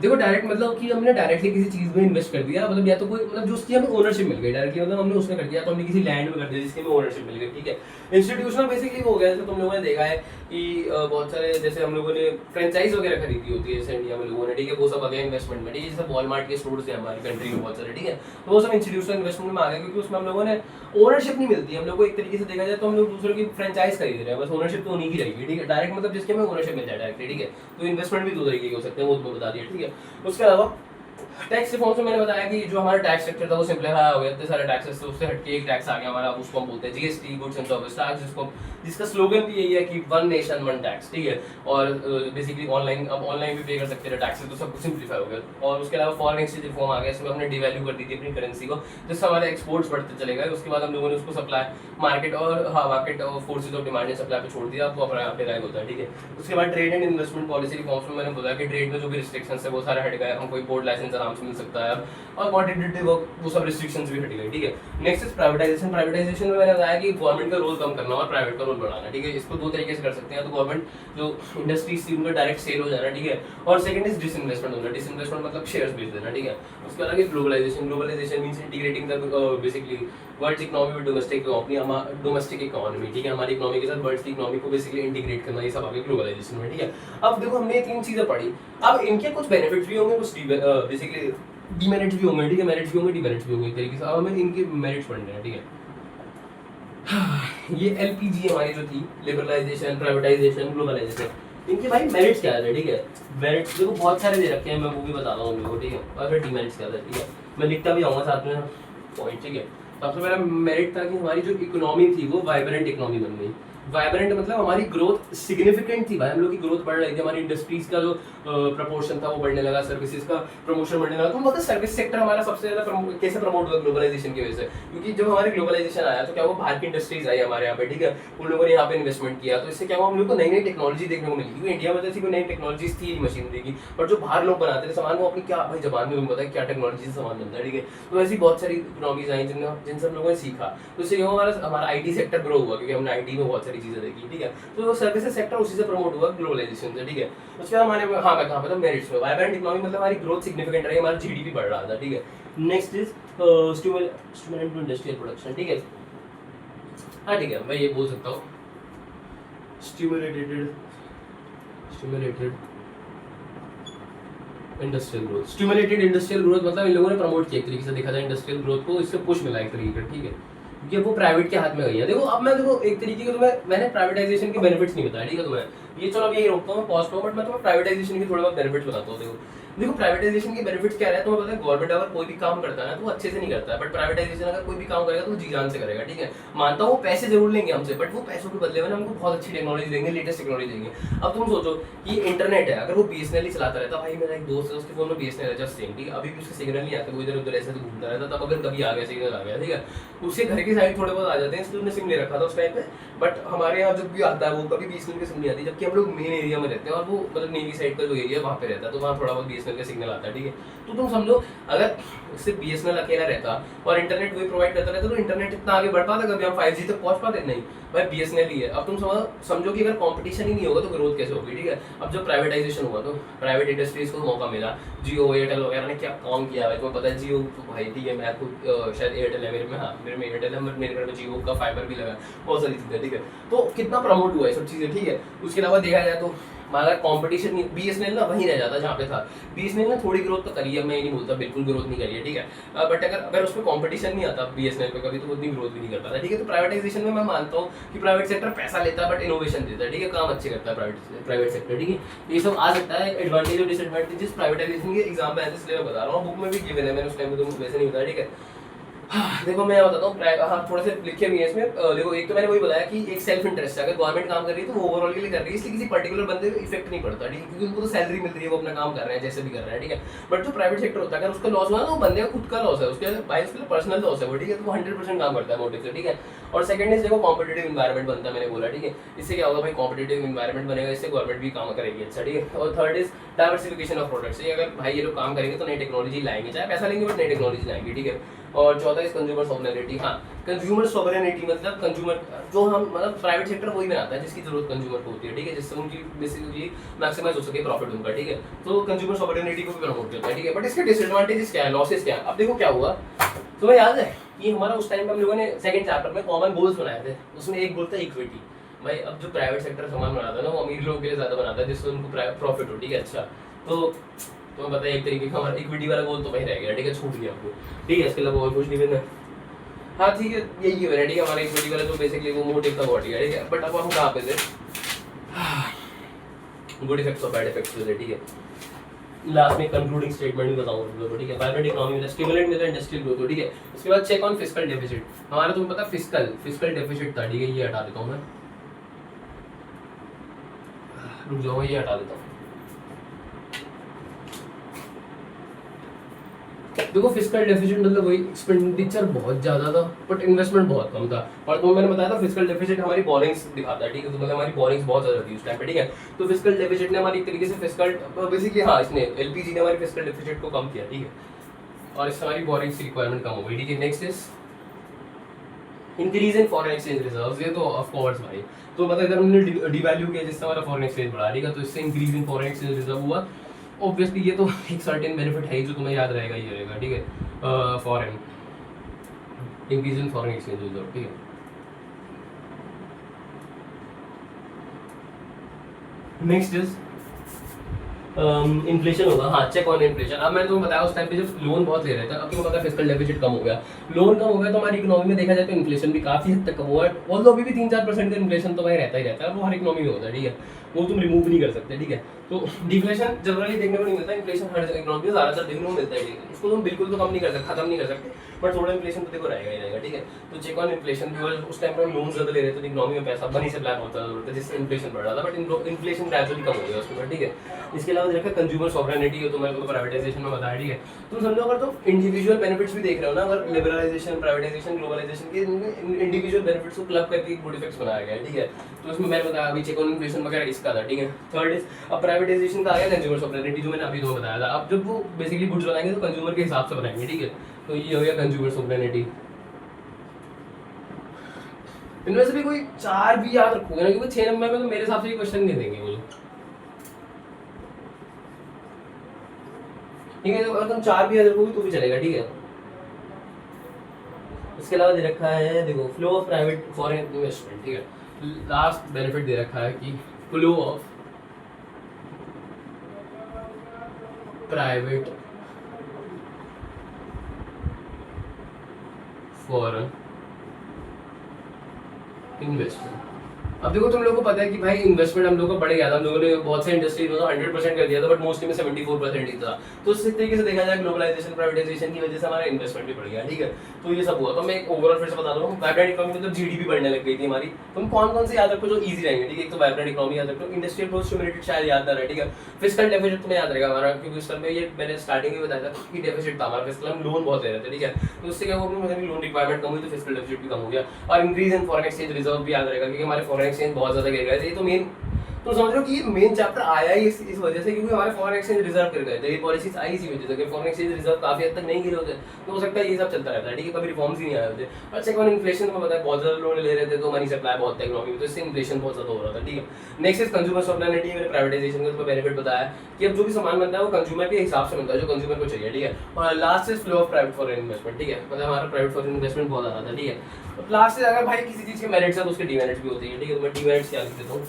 देखो डायरेक्ट मतलब कि हमने डायरेक्टली किसी चीज में इन्वेस्ट कर दिया, मतलब या तो कोई मतलब जो उसकी हमें ओनरशिप मिल गई डायरेक्टली, मतलब हमने उसमें कर दिया, तो हमने किसी लैंड में कर दिया जिसकी हमें ओनरशिप मिल गई, ठीक है। इंस्टीट्यूशनल बेसिकली हो गया, जैसे तुम लोगों ने देखा है कि बहुत सारे, जैसे हम लोगों ने फ्रेंचाइज वगैरह खरीदी होती है जैसे इंडिया में लोगों ने, ठीक है, वो सब आ गया इन्वेस्टमेंट में, ठीक है। जैसे वॉलमार्ट के स्टोर्स हैं हमारी कंट्री में बहुत सारे, ठीक है, तो वो सब इंस्टीट्यूशनल इन्वेस्टमेंट में आ गए, क्योंकि उसमें हम लोगों ने ओनरशिप नहीं मिलती, हम लोग को एक तरीके से देखा जाए तो हम लोग दूसरों की फ्रेंचाइज खरीद रहे हैं, बस ओनरशिप तो उन्हीं की रहेगी, ठीक है। डायरेक्ट मतलब जिसके हमें ओनरशिप मिल जाए डायरेक्टली, ठीक है। तो इन्वेस्टमेंट भी 2 तरीके के हो सकते हैं, वो तुम्हें बता दिया, ठीक है। उसके अलावा टैक्स रिफॉर्म्स में मैंने बताया कि जो हमारा टैक्स स्ट्रक्चर था वो सिंपलीफाई हो गया, इतने सारे टैक्सेस थे, उससे हटके एक टैक्स आ गया हमारा, उसको हम बोलते हैं GST, goods and service tax, जिसका स्लोगन भी यही है कि 1 नेशन 1 टैक्स, ठीक है। और बेसिकली ऑनलाइन, अब ऑनलाइन भी पे कर सकते थे टैक्सेस, तो सब कुछ सिंपलीफाई हो गया। और उसके अलावा फॉरेन एक्सचेंज रिफॉर्म आ गया, इसमें हमने डिवैल्यू कर दी थी अपनी करेंसी को, जिससे हमारे एक्सपोर्ट्स बढ़ते चले गए। उसके बाद हम लोगों ने उसको सप्लाई मार्केट और market forces of demand and supply पे छोड़ दिया, वो अपना पे राइज होता है, ठीक है। उसके बाद trade and investment policy reforms में मैंने बताया कि ट्रेड में जो भी रिस्ट्रिक्शंस है वो सारे हट गए, हमको इम्पोर्ट लाइसेंस आराम से मिल सकता है, और क्वांटिटेटिव वो सब रिस्ट्रिक्शंस भी हट गए, ठीक है। Next is privatisation. प्राइवेटाइजेशन में मैंने बताया कि गवर्नमेंट का रोल कम करना और प्राइवेट का रोल बढ़ाना, ठीक है। इसको 2 तरीके से कर सकते हैं, तो गवर्नमेंट जो इंडस्ट्रीज थी उनका डायरेक्ट सेल हो जाना, ठीक है। और सेकंड इज डिसइन्वेस्टमेंट होना, डिसइन्वेस्टमेंट मतलब शेयर्स बेच देना, ठीक है। उसके बाद आगे globalisation. Globalisation means integrating the basically world economy with domestic economy, ठीक है। हमारी इकोनॉमी के साथ वर्ल्ड की इकोनॉमी को बेसिकली इंटीग्रेट करना, ये सब आगे ग्लोबलाइजेशन में, ठीक है। अब देखो हमने 3 चीजें पढ़ी, अब इनके कुछ बेनिफिट्स भी होंगे, कुछ बेसिकली डीमेरिट्स भी होंगे, ठीक है। मेरिट्स भी होंगे, डीमेरिट्स भी होंगे एक तरीके से। अब हमें इनके मेरिट्स पढ़ने हैं, ठीक है। ये एलपीजी हमारी जो थी, लिबरलाइजेशन, प्राइवेटाइजेशन, ग्लोबलाइजेशन, इनके भाई मेरिट्स क्या है, ठीक है। मेरिट्स देखो बहुत सारे दे रखे हैं, मैं वो भी बता रहा हूँ लोगों को, ठीक है। और फिर डीमेरिट्स क्या था, ठीक है, मैं लिखता भी आऊँगा साथ में पॉइंट, ठीक है। सबसे पहला मेरिट था कि हमारी जो इकोनॉमी थी वो वाइब्रेंट इकोनॉमी बन गई। वाइब्रेंट मतलब हमारी ग्रोथ सिग्निफिकेंट थी भाई, हम लोग की ग्रोथ बढ़ रही थी, हमारी इंडस्ट्रीज का जो प्रपोर्शन था वो बढ़ने लगा, सर्विसेज का प्रमोशन बढ़ने लगा। तो मतलब सर्विस सेक्टर हमारा सबसे ज्यादा कैसे प्रमोट हुआ ग्लोबलाइजेशन की वजह से, क्योंकि जब हमारे ग्लोबलाइजेशन आया तो क्या वो बाहर की इंडस्ट्रीज आई हमारे यहाँ पे, ठीक है। उन लोगों ने यहाँ पे इन्वेस्टमेंट किया, तो इससे क्या हुआ, हम लोग को नई नई टेक्नोलॉजी देखने को मिली, क्योंकि इंडिया में जैसी कोई नई टेक्नोलॉजीज थी मशीनरी की, और जो बाहर लोग बनाते थे सामान वो अपनी क्या भाई जबान में पता है क्या टेक्नोलॉजी से सामान बनता है, ठीक है। तो ऐसी बहुत सारी इकोनॉमीज आई जिनसे हम लोगों ने सीखा, तो इससे हमारा आईटी सेक्टर ग्रो हुआ, क्योंकि हमने आईटी में बहुत सारी चीजें देखी, ठीक है। तो सर्विसेज सेक्टर उसी से प्रमोट हुआ ग्लोबलाइजेशन से, ठीक है। उसके बाद हमारे मैं कहाँ पे था, मेरिट्स में। वाइब्रेंट इकोनॉमी मतलब हमारी ग्रोथ सिग्निफिकेंट रही, हमारा जीडीपी बढ़ रहा था, ठीक है। Next is stimulant to industrial production, ठीक है। हाँ ठीक है, मैं ये बोल सकता हूँ stimulated industrial growth. Stimulated industrial growth मतलब इन लोगों ने प्रमोट किया एक तरीके से, देखा जाए इंडस्ट्रियल ग्रोथ को, इससे पुश मिला एक तरीके का, ठीक है। क्योंकि वो प्राइवेट के हाथ में गई है। देखो अब मैं देखो एक तरीके के मैंने प्राइवेटाइजेशन के बेनिफिट्स नहीं बताया, ठीक है। तुम्हें ये चलो अब यही रोकता हूँ, पॉज पर, बट मैं तुम्हें प्राइवेटाइजेशन के थोड़े बहुत बेनिफिट्स बताता हूँ। देखो प्राइवेटाइजेशन के बेनिफिट्स क्या रहता है तुम्हें पता है। गवर्नमेंट अगर कोई भी काम करता है ना तो वो अच्छे से नहीं करता है, बट प्राइवेटाइजेशन अगर कोई भी काम करेगा तो वो जी जान से करेगा, ठीक है। मानता हूँ वो पैसे जरूर लेंगे हमसे, बट वो पैसों के बदले में हमको बहुत अच्छी टेक्नोलॉजी देंगे, लेटेस्ट टेक्नोलॉजी देंगे। अब तुम सोचो कि इंटरनेट है, अगर वो बीएसएनएल ही चलाता रहता, भाई मेरा एक दोस्त है उसके फोन में बीएसएनएल है जस्ट सेम, ठीक है। अभी भी उसके सिग्नल नहीं आते, वो इधर उधर ऐसे तो घूमता रहता, तब अगर कभी आ गया सिग्नल आ गया, ठीक है, उसके घर की साइड थोड़े बहुत आ जाते हैं, इसलिए उसने सिम ले रखा था उस टाइम पे। बट हमारे यहाँ जब भी आता है वो कभी बीएसएनएल की सिम नहीं आती, जबकि हम लोग मेन एरिया में रहते हैं और वो मतलब नेवी साइड का जो एरिया वहाँ पे रहता है, तो वहाँ थोड़ा बहुत बीएसएनएल का सिग्नल आता है, ठीक है। तो तुम समझो अगर सिर्फ बीएसएनएल अकेला रहता और इंटरनेट वही प्रोवाइड करता रहता तो इंटरनेट इतना आगे बढ़ पाता, कभी हम 5G तक पहुंच पाते नहीं। भाई BSNL ही है। अब तुम समझो कि अगर कंपटीशन ही नहीं होगा तो ग्रोथ कैसे होगी, ठीक है। अब जब प्राइवेटाइजेशन हुआ तो प्राइवेट इंडस्ट्रीज को मौका मिला, जियो एयरटेल वगैरह ने क्या काम किया है, तुम्हें पता है। जियो तो भाई ठीक है, मैं खुद शायद एयरटेल है मेरे में, हाँ मेरे में एयरटेल है, बट मेरे घर में जियो का फाइबर भी लगा, बहुत सारी चीज़ें, ठीक है। तो कितना प्रमोट हुआ है सब चीज़ें, ठीक है। उसके अलावा देखा जाए तो अगर कंपटीशन नहीं, BSNL ना वहीं रह जाता जहाँ पे था। BSNL ने थोड़ी ग्रोथ तो करी है, मैं ये नहीं बोलता बिल्कुल ग्रोथ नहीं करी है, ठीक है। बट अगर उसमें कंपटीशन नहीं आता BSNL पे कभी, तो वो उतनी ग्रोथ भी नहीं कर पाता, ठीक है। तो प्राइवेटाइजेशन में मैं मानता हूँ कि प्राइवेट सेक्टर पैसा लेता है बट इनोवेशन देता है, ठीक है, काम अच्छे करता है प्राइवेट सेक्टर, ठीक है। ये सब आ सकता है एडवांटेज और डिसएडवांटेजेस प्राइवेटाइजेशन के एग्जाम में है, इसलिए मैं बता रहा हूँ, बुक में भी गिवन है, मैंने उस टाइम में तो वैसे नहीं बताया, ठीक है। हाँ, देखो मैं बताता हूँ, हाँ थोड़े से लिखे हुए हैं इसमें। देखो एक तो मैंने वही बताया कि एक सेल्फ इंटरेस्ट है, अगर गवर्नमेंट काम कर रही है तो वो ओवरऑल के लिए कर रही है, इसलिए किसी पर्टिकुलर बंदे को इफेक्ट नहीं पड़ता, ठीक है, क्योंकि उनको तो सैलरी मिल रही है, वो अपना काम कर रहे हैं जैसे भी कर रहे हैं, ठीक है। बट जो प्राइवेट सेक्टर होता है, अगर उसका लॉस हुआ ना तो बंदे का खुद का लॉस है, उसके भाई उसके लिए पर्सनल लॉस है वो, ठीक है। तो वो 100% काम करता है मोटिव से, ठीक है। और सेकंड इज देखो कॉम्पिटेटिव इन्वायरमेंट बनता है, मैंने बोला, ठीक है। इससे क्या होगा भाई, कॉम्पिटेटिव इन्वायरमेंट बनेगा, इससे गवर्नमेंट भी काम करेगी, अच्छा, ठीक है। और third is diversification of products, ये अगर भाई ये लोग काम करेंगे तो नई टेक्नोलॉजी लाएंगे, चाहे पैसा लेंगे बट नई टेक्नोलॉजी लाएंगे, ठीक है। और चौथा इज कंज्यूमर सॉवरेनिटी, हाँ कंज्यूमर सॉवरेनिटी मतलब कंज्यूमर जो हम मतलब प्राइवेट सेक्टर वही बनाता है जिसकी जरूरत कंज्यूमर को होती है, ठीक है, जिससे उनकी बेसिकली मैक्सिमाइज हो सके प्रॉफिट उनका, ठीक है। तो कंज्यूमर सॉवरेनिटी को भी प्रमोट करता है, ठीक है। बट इसके डिसएडवांटेजेस क्या है, लॉसेस क्या है, अब देखो क्या हुआ, तुम्हें याद है कि हमारा उस टाइम पे हम लोगों ने सेकंड चैप्टर में कॉमन गोल्स बनाए थे, उसमें एक गोल था इक्विटी। भाई अब जो प्राइवेट सेक्टर सामान बनाता है ना वो अमीर लोगों के लिए ज्यादा बनाता है जिससे उनको प्रॉफिट हो, ठीक है। अच्छा तो तुम्हें पता है एक तरीके का हमारा इक्विटी वाला गोल तो वही रह गया, ठीक है, छूट गया आपको, ठीक है। इसके अलावा और कुछ नहीं है, हाँ ठीक है, यही है, ठीक है। हमारा इक्विटी वाला तो बेसिकली वो मोटिव था बॉडी का, ठीक है। बट अब हम कहाँ पे थे, गुड इफेक्ट्स और बैड इफेक्ट्स थे, ठीक है। लास्ट में कंक्लूडिंग स्टेटमेंट भी बताऊंगा, ठीक है। वाइब्रेंट इकोनॉमी में स्टिमुलेंट मिला इंडस्ट्रियल ग्रोथ, ठीक है। उसके बाद चेक ऑन फिस्कल डेफिसिट, हमारा तुम्हें पता फिस्कल डेफिसिट था, ठीक है। ये हटा देता हूँ मैं, रुक जाओ ये हटा देता हूँ। देखो फिस्कल डेफिसिट मतलब वही एक्सपेंडिचर बहुत ज्यादा था बट इन्वेस्टमेंट बहुत कम था। और तो मैंने बताया था फिस्कल डेफिसिट हमारी बोरिंग्स दिखाता है, ठीक है। तो मतलब हमारी बोरिंग्स बहुत ज्यादा थी उस टाइम पे, ठीक है। तो फिस्कल डेफिसिट ने हमारी एक तरीके से फिस्कल बेसिकली, हाँ इसने एलपीजी ने हमारी फिस्कल डेफिसिट को कम किया, ठीक है। और इससे हमारी बोरिंग्स की रिक्वायरमेंट कम हो गई, ठीक है। Next is increase in foreign exchange reserves, ये तो ऑफ कोर्स भाई, तो मतलब अगर हमने डिवैल्यू किया जिससे हमारा फॉरेन एक्सचेंज बढ़ा, ठीक है, तो इससे increase in foreign exchange reserve हुआ। ऑब्वियसली ये तो एक सर्टेन बेनिफिट है ही जो तुम्हें याद रहेगा, ये रहेगा, ठीक है। Foreign increase in foreign exchange reserve, ठीक है। नेक्स्ट इज इन्फ्लेशन होगा, हाँ चेक ऑन इन्फ्लेशन। अब मैंने तुम्हें बताया उस टाइम पे जब लोन बहुत ले रहे थे, अब तुम्हें पता है फिस्कल डेफिसिट कम हो गया, लोन कम हो गया, तो हमारी इकोनॉमी में देखा जाए तो इन्फ्लेशन भी काफी हद तक कम हुआ है। ऑल्दो अभी भी 3-4% का इन्फ्लेशन तो वही रहता ही रहता है, वो हर इकोनॉमी में होता है, ठीक है, वो तुम रिमूव नहीं कर सकते, ठीक है। तो डिफ्लेशन जनरली देखने को नहीं मिलता, इन्फ्लेशन हर इकोनॉमी में ज्यादातर देखने को मिलता है, ठीक है। उसको तुम बिल्कुल तो कम नहीं कर सकते, खत्म नहीं कर सकते, बट थोड़ा इन्फ्लेशन तो देखो रहेगा ही रहेगा, ठीक है। तो चेक ऑन इन्फ्लेशन भी, उस टाइम पर हम लोन ज्यादा ले रहे थे, इकोनॉमी में पैसा मनी सप्लाई बहुत ज्यादा होता है जिससे इन्फ्लेशन बढ़ रहा था, बट इन्फ्लेशन ग्रेजुअली कम हो गया उसके बाद, ठीक है। इसके अलावा देखा कंज्यूमर सॉवरेनिटी हो, तो मैं प्राइवेटाइजेशन में बताया, ठीक है। तुम समझो अगर तुम इंडिविजुअल बेनिफिट्स भी देख रहे हो ना, अगर लिबरलाइजेशन, प्राइवेटाइजेशन, ग्लोबलाइजेशन के इंडिविजुअल बेनिफिट्स को क्लब करके गुड इफेक्ट्स बनाया गया है, ठीक है। तो इसमें मैंने बताया अभी चेक ऑन इन्फ्लेशन वगैरह इसका था, ठीक है। थर्ड इज अब प्राइवेटाइजेशन का आ गया कंज्यूमर सॉवरेनिटी, जो मैंने अभी तुम्हें बताया था। अब जब वो बेसिकली गुड्स बनाएंगे तो कंज्यूमर के हिसाब से बनाएंगे, ठीक है। तो ये हो गया कंज्यूमर सॉवरेनिटी। इनमें से भी कोई 4 भी याद रखोगे ना, क्योंकि 6 नंबर में तो मेरे हिसाब से ये क्वेश्चन नहीं देंगे वो लोग, ठीक है। अगर तुम 4 भी याद रखोगे तो भी चलेगा, ठीक है। इसके अलावा दे रखा है देखो flow of private foreign investment, ठीक है। लास्ट बेनिफिट दे रखा है कि flow of private foreign investment. अब देखो तुम लोगों को पता है कि भाई इन्वेस्टमेंट हम लोगों को बढ़ गया था, हम लोगों ने बहुत से इंडस्ट्रीज में तो 100% कर दिया था, बट मोस्टली में 74% ही था। तो इस तरीके से देखा जाए ग्लोबलाइजेशन, प्राइवेटाइजेशन की वजह से हमारा इन्वेस्टमेंट भी बढ़ गया, ठीक है। तो ये सब हुआ। तो मैं एक ओवरऑल फिर से बता दूँ, वाइब्रेंट इकोनॉमी मतलब जीडीपी बढ़ने लग गई थी हमारी। तुम कौन कौन से याद रखो जो ईजी रहेंगे, ठीक है। एक तो वाइब्रेंट इकोनॉमी याद रखो, इंडस्ट्रियल ग्रोथ स्टिमुलेटेड शायद याद ना रहे, ठीक है। फिस्कल डेफिसिट तुम्हें याद रहेगा हमारा, क्योंकि उस टाइम पे ये मैंने स्टार्टिंग में बताया था कि डेफिसिट था हमारा, फिस्कल हम लोन बहुत ले रहे थे, ठीक है। तो उससे क्या हुआ, लोन रिक्वायरमेंट कम हुई तो फिस्कल डेफिसिट भी कम हो गया। और increase in foreign exchange reserve भी याद रहेगा, क्योंकि हमारे फॉरेन एक्सचेंज बहुत ज्यादा गिर गए थे। तो मेन तो समझ लो कि ये मेन चैप्टर आया ही इस वजह से, क्योंकि हमारे फॉरेन एक्सचेंज रिजर्व कर गए थे, ये पॉलिसीज आई इसी वजह से कि फॉरेन एक्सचेंज रिजर्व काफी हद तक नहीं गिरे होते, तो हो सकता है ये सब चलता रहता है, ठीक है, कभी रिफॉर्म्स ही नहीं आए होते। और सेकंड इन्फ्लेशन में बताया बहुत ज्यादा लोन ले रहे थे, तो मनी सप्लाई बहुत था इकोनॉमी में, तो इससे इन्फ्लेशन बहुत ज्यादा हो रहा था, ठीक है। नेक्स्ट इज कंज्यूमर सॉवरेनिटी, मैंने प्राइवेटाइजेशन का बेनिफिट बताया कि अब जो भी सामान बनता है वो कंज्यूमर के हिसाब से बनता है, जो कंज्यूमर को चाहिए, ठीक है। और last is flow of private foreign investment, ठीक है, मतलब हमारा प्राइवेट फॉरेन इन्वेस्टमेंट बहुत ज्यादा था, ठीक है। लास्ट इज अगर भाई किसी चीज के मेरिट्स है तो उसके डिमेरिट्स भी होते हैं, ठीक है, तो मैं डिमेरिट्स क्या लिख देता हूँ।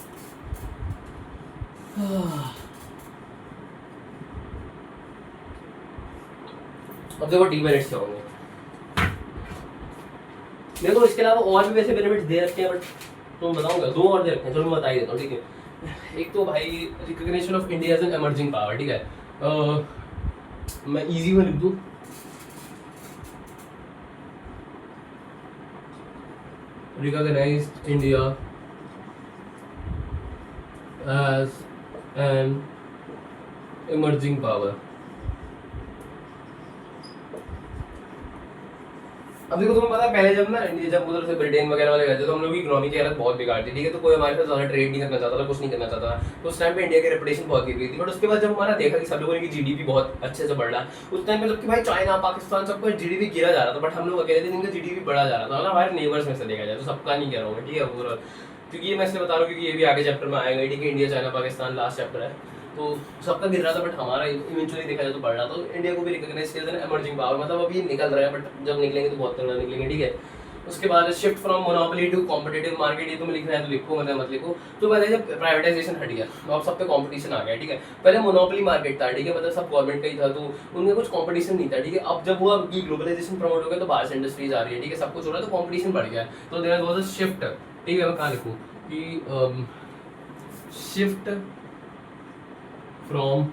अब देखो डीमेरिट्स क्या होंगे, देखो इसके अलावा और भी वैसे बेनिफिट्स दे रखे हैं, बट तो बताऊंगा, दो और दे रखे हैं, चलो मैं बता ही देता हूँ, ठीक है। एक तो भाई recognition of India as an emerging power, ठीक है, मैं इजी में लिख दूँ, recognised India as an emerging power। अब देखो तुम्हें पता है पहले जब ना इंडिया, जब उधर से ब्रिटेन वगैरह वाले गए थे, तो हम लोग की इकोनॉमी की हालत बहुत बेकार थी, ठीक है, तो कोई हमारे साथ ज्यादा ट्रेड नहीं करना चाहता था, कुछ नहीं करना चाहता था, तो उस टाइम पे इंडिया की रेपुटेशन बहुत गिर गई थी। बट उसके बाद जब हमारा देखा कि सब लोगों की जीडीपी बहुत अच्छे से बढ़ रहा है, उस टाइम पे जबकि भाई चाइना पाकिस्तान सबका जीडीपी गिरा जा रहा था, बट हम लोग अकेले थे जिनका जीडीपी बढ़ा जा रहा था, मतलब हमारे नेबर्स में से देखा जाए, तो सबका नहीं कह रहा हूँ, ठीक है, पूरा, क्योंकि ये मैं इसलिए बता रहा हूँ क्योंकि ये भी आगे चैप्टर में आएगा, ठीक है, India China Pakistan last chapter है, तो सबका गिर रहा था, बट हमारा इवेंचुअली देखा जाए तो बढ़ रहा था, तो इंडिया को भी रिकॉग्नाइज किया था एमर्जिंग पावर, मतलब अभी निकल रहा है, बट जब निकलेंगे तो बहुत तगड़ा निकलेंगे, ठीक है। उसके बाद shift from monopoly to competitive market, ये तुम्हें लिखना है तो लिखो, मतलब मत लिखो। तो पहले जब प्राइवेटाइजेशन हट गया तो अब सब पे कॉम्पिटिशन आ गया, ठीक है, पहले मोनोपोली मार्केट था, ठीक है, मतलब सब गवर्नमेंट का ही था, तो उनमें कुछ कॉम्पिटिशन नहीं था, ठीक है। अब जब हुआ कि ग्लोबलाइजेशन प्रमोट हो गया तो बाहर से इंडस्ट्रीज आ रही है, ठीक है, सब कुछ हो रहा है, तो कॉम्पिटिशन बढ़ गया, तो देयर वाज अ शिफ्ट, ठीक है, मैं कहाँ लिखूँ कि shift from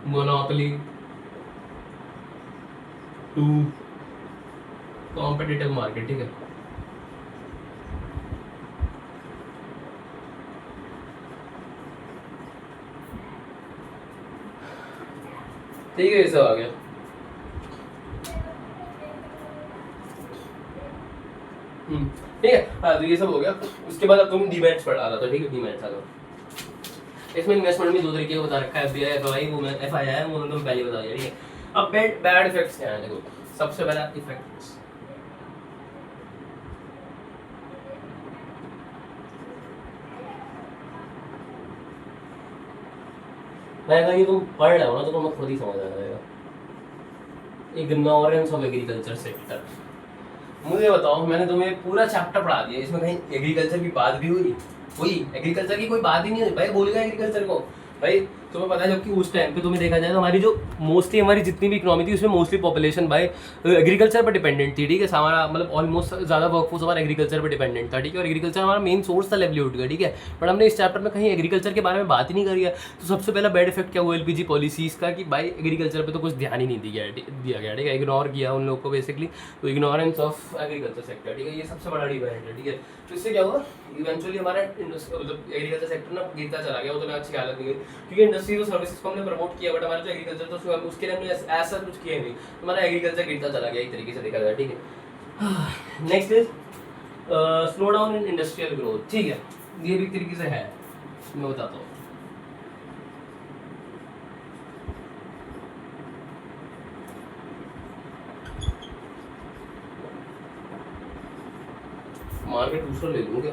monopoly to competitive market, ठीक है। ठीक है, ये सब आ गया। ठीक है, हाँ, तो ये सब हो गया। उसके बाद अब तुम डीमैट्स पढ़ा रहा था, ठीक है, डीमैट्स आ गया। इसमें इन्वेस्टमेंट में दो तरीके का बता रखा है, एफडीआई, एफआई, वो मैं एफआई है, वो तुम पहले बता दिया, ठीक है। अब बैड इफेक्ट्स क्या है, देखो सबसे पहला इफेक्ट्स, मैं अगर ये तुम पढ़ रहे हो ना तो तुम्हें खुद ही समझ आ जाएगा। इग्नोरेंस ऑफ एग्रीकल्चर सेक्टर, मुझे बताओ, मैंने तुम्हें पूरा चैप्टर पढ़ा दिया, इसमें कहीं एग्रीकल्चर की बात भी हुई एग्रीकल्चर की कोई बात ही नहीं हुई, भाई बोलेगा एग्रीकल्चर को, भाई तुम्हें पता है, जबकि उस टाइम पे तुम्हें देखा जाए तो हमारी जो मोस्टली हमारी जितनी भी इकोनॉमी थी उसमें मोस्टली पॉपुलेशन भाई एग्रीकल्चर पर डिपेंडेंट थी, ठीक है, हमारा मतलब ऑलमोस्ट ज़्यादा वर्कफोर्स हमारा एग्रीकल्चर पर डिपेंडेंट था, ठीक है, और एग्रीकल्चर हमारा मेन सोर्स था लाइवलीहुड का, ठीक है। बट हमने इस चैप्टर में कहीं एग्रीकल्चर के बारे में बात ही नहीं करी है, तो सबसे पहला बैड इफेक्ट क्या हुआ एलपीजी पॉलिसीज़ का, कि भाई एग्रीकल्चर पर तो कुछ ध्यान ही नहीं दिया गया, ठीक है, इग्नोर किया उन लोगों को बेसिकली, तो इग्नोरेंस ऑफ एग्रीकल्चर सेक्टर, ठीक है, ये सबसे बड़ा डिवेंट है, ठीक है। तो इससे क्या हुआ, इवेंचुअली हमारा एग्रीकल्चर सेक्टर ना गिरता चला गया, उतना अच्छी हालत नहीं हुई, क्योंकि इंडस्ट्रीज और सर्विसेज को हमने प्रमोट किया, बट हमारा जो एग्रीकल्चर तो उसके लिए हमने ऐसा कुछ किया नहीं, हमारा एग्रीकल्चर गिरता चला गया एक तरीके से देखा जाए, ठीक है। Next is slow down in industrial growth, ठीक है, ये भी एक तरीके से है, मैं बताता हूँ। मार्केट दूसरा ले लूँ क्या,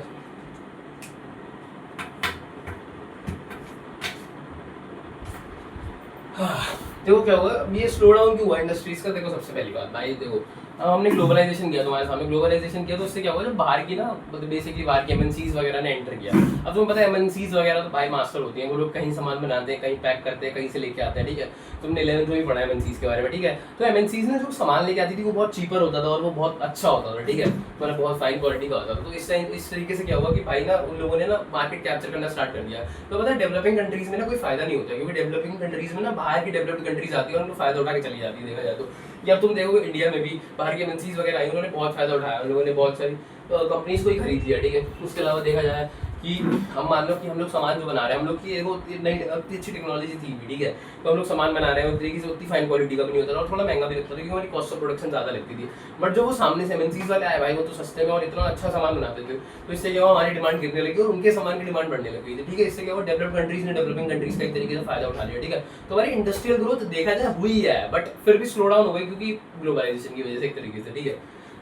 देखो क्या हुआ, ये स्लो डाउन क्यों हुआ इंडस्ट्रीज का, देखो सबसे पहली बात भाई, देखो हमने ग्लोबलाइजेशन किया, तुम्हारे सामने ग्लोबलाइजेशन किया, तो उससे क्या हुआ, जब बाहर की ना बेसिकली बाहर की एमएनसीज वगैरह ने एंटर किया। अब तुम्हें पता है एमएनसीज वगैरह तो भाई मास्टर होती हैं, वो लोग कहीं सामान बनाते हैं, कहीं पैक करते हैं, कहीं से लेके आते हैं, ठीक है, तुमने 11th में भी पढ़ा है एमएनसीज के बारे में, ठीक है। तो एमएनसीज ने जो सामान लेके आती थी वो बहुत चीपर होता था और वो बहुत अच्छा होता था, ठीक है, मतलब बहुत फाइन क्वालिटी का होता था। तो इस तरीके से क्या हुआ कि भाई ना उन लोगों ने ना मार्केट कैप्चर करना स्टार्ट कर दिया। तो पता है डेवलपिंग कंट्रीज में ना कोई फायदा नहीं होता, क्योंकि डेवलपिंग कंट्रीज में ना बाहर की डेवलप्ड कंट्रीज आती है और उनको फायदा उठा के चली जाती है, देखा जाए तो। या तुम देखोगे इंडिया में भी बाहर की एमएनसीज वगैरह आई, उन्होंने बहुत फायदा उठाया, उन लोगों ने बहुत सारी कंपनीज को ही खरीद लिया, ठीक है। उसके अलावा देखा जाए कि हम मान लो कि हम लोग सामान जो बना रहे हैं, हम लोग की एगो नई इतनी अच्छी टेक्नोलॉजी थी भी, ठीक है, तो हम लोग सामान बना रहे हैं उस तरीके से उतनी फाइन क्वालिटी का भी नहीं होता था और थोड़ा महंगा भी लगता था क्योंकि हमारी कॉस्ट ऑफ प्रोडक्शन ज़्यादा लगती थी। बट जो वो सामने से एमएनसीज वाले आए भाई, वो तो सस्ते में और इतना अच्छा सामान बनाते थे, तो इससे क्या हुआ, हमारी डिमांड गिरने लगी और उनके सामान की डिमांड बढ़ने लग गई थी, ठीक है। इससे क्या हुआ, डेवलप्ड कंट्रीज ने डेवलपिंग कंट्रीज का एक तरीके से फायदा उठा लिया, ठीक है। तो हमारी इंडस्ट्रियल ग्रोथ देखा जाए हुई है, बट फिर भी स्लो डाउन हो गई क्योंकि ग्लोबलाइजेशन की वजह से एक तरीके से, ठीक है।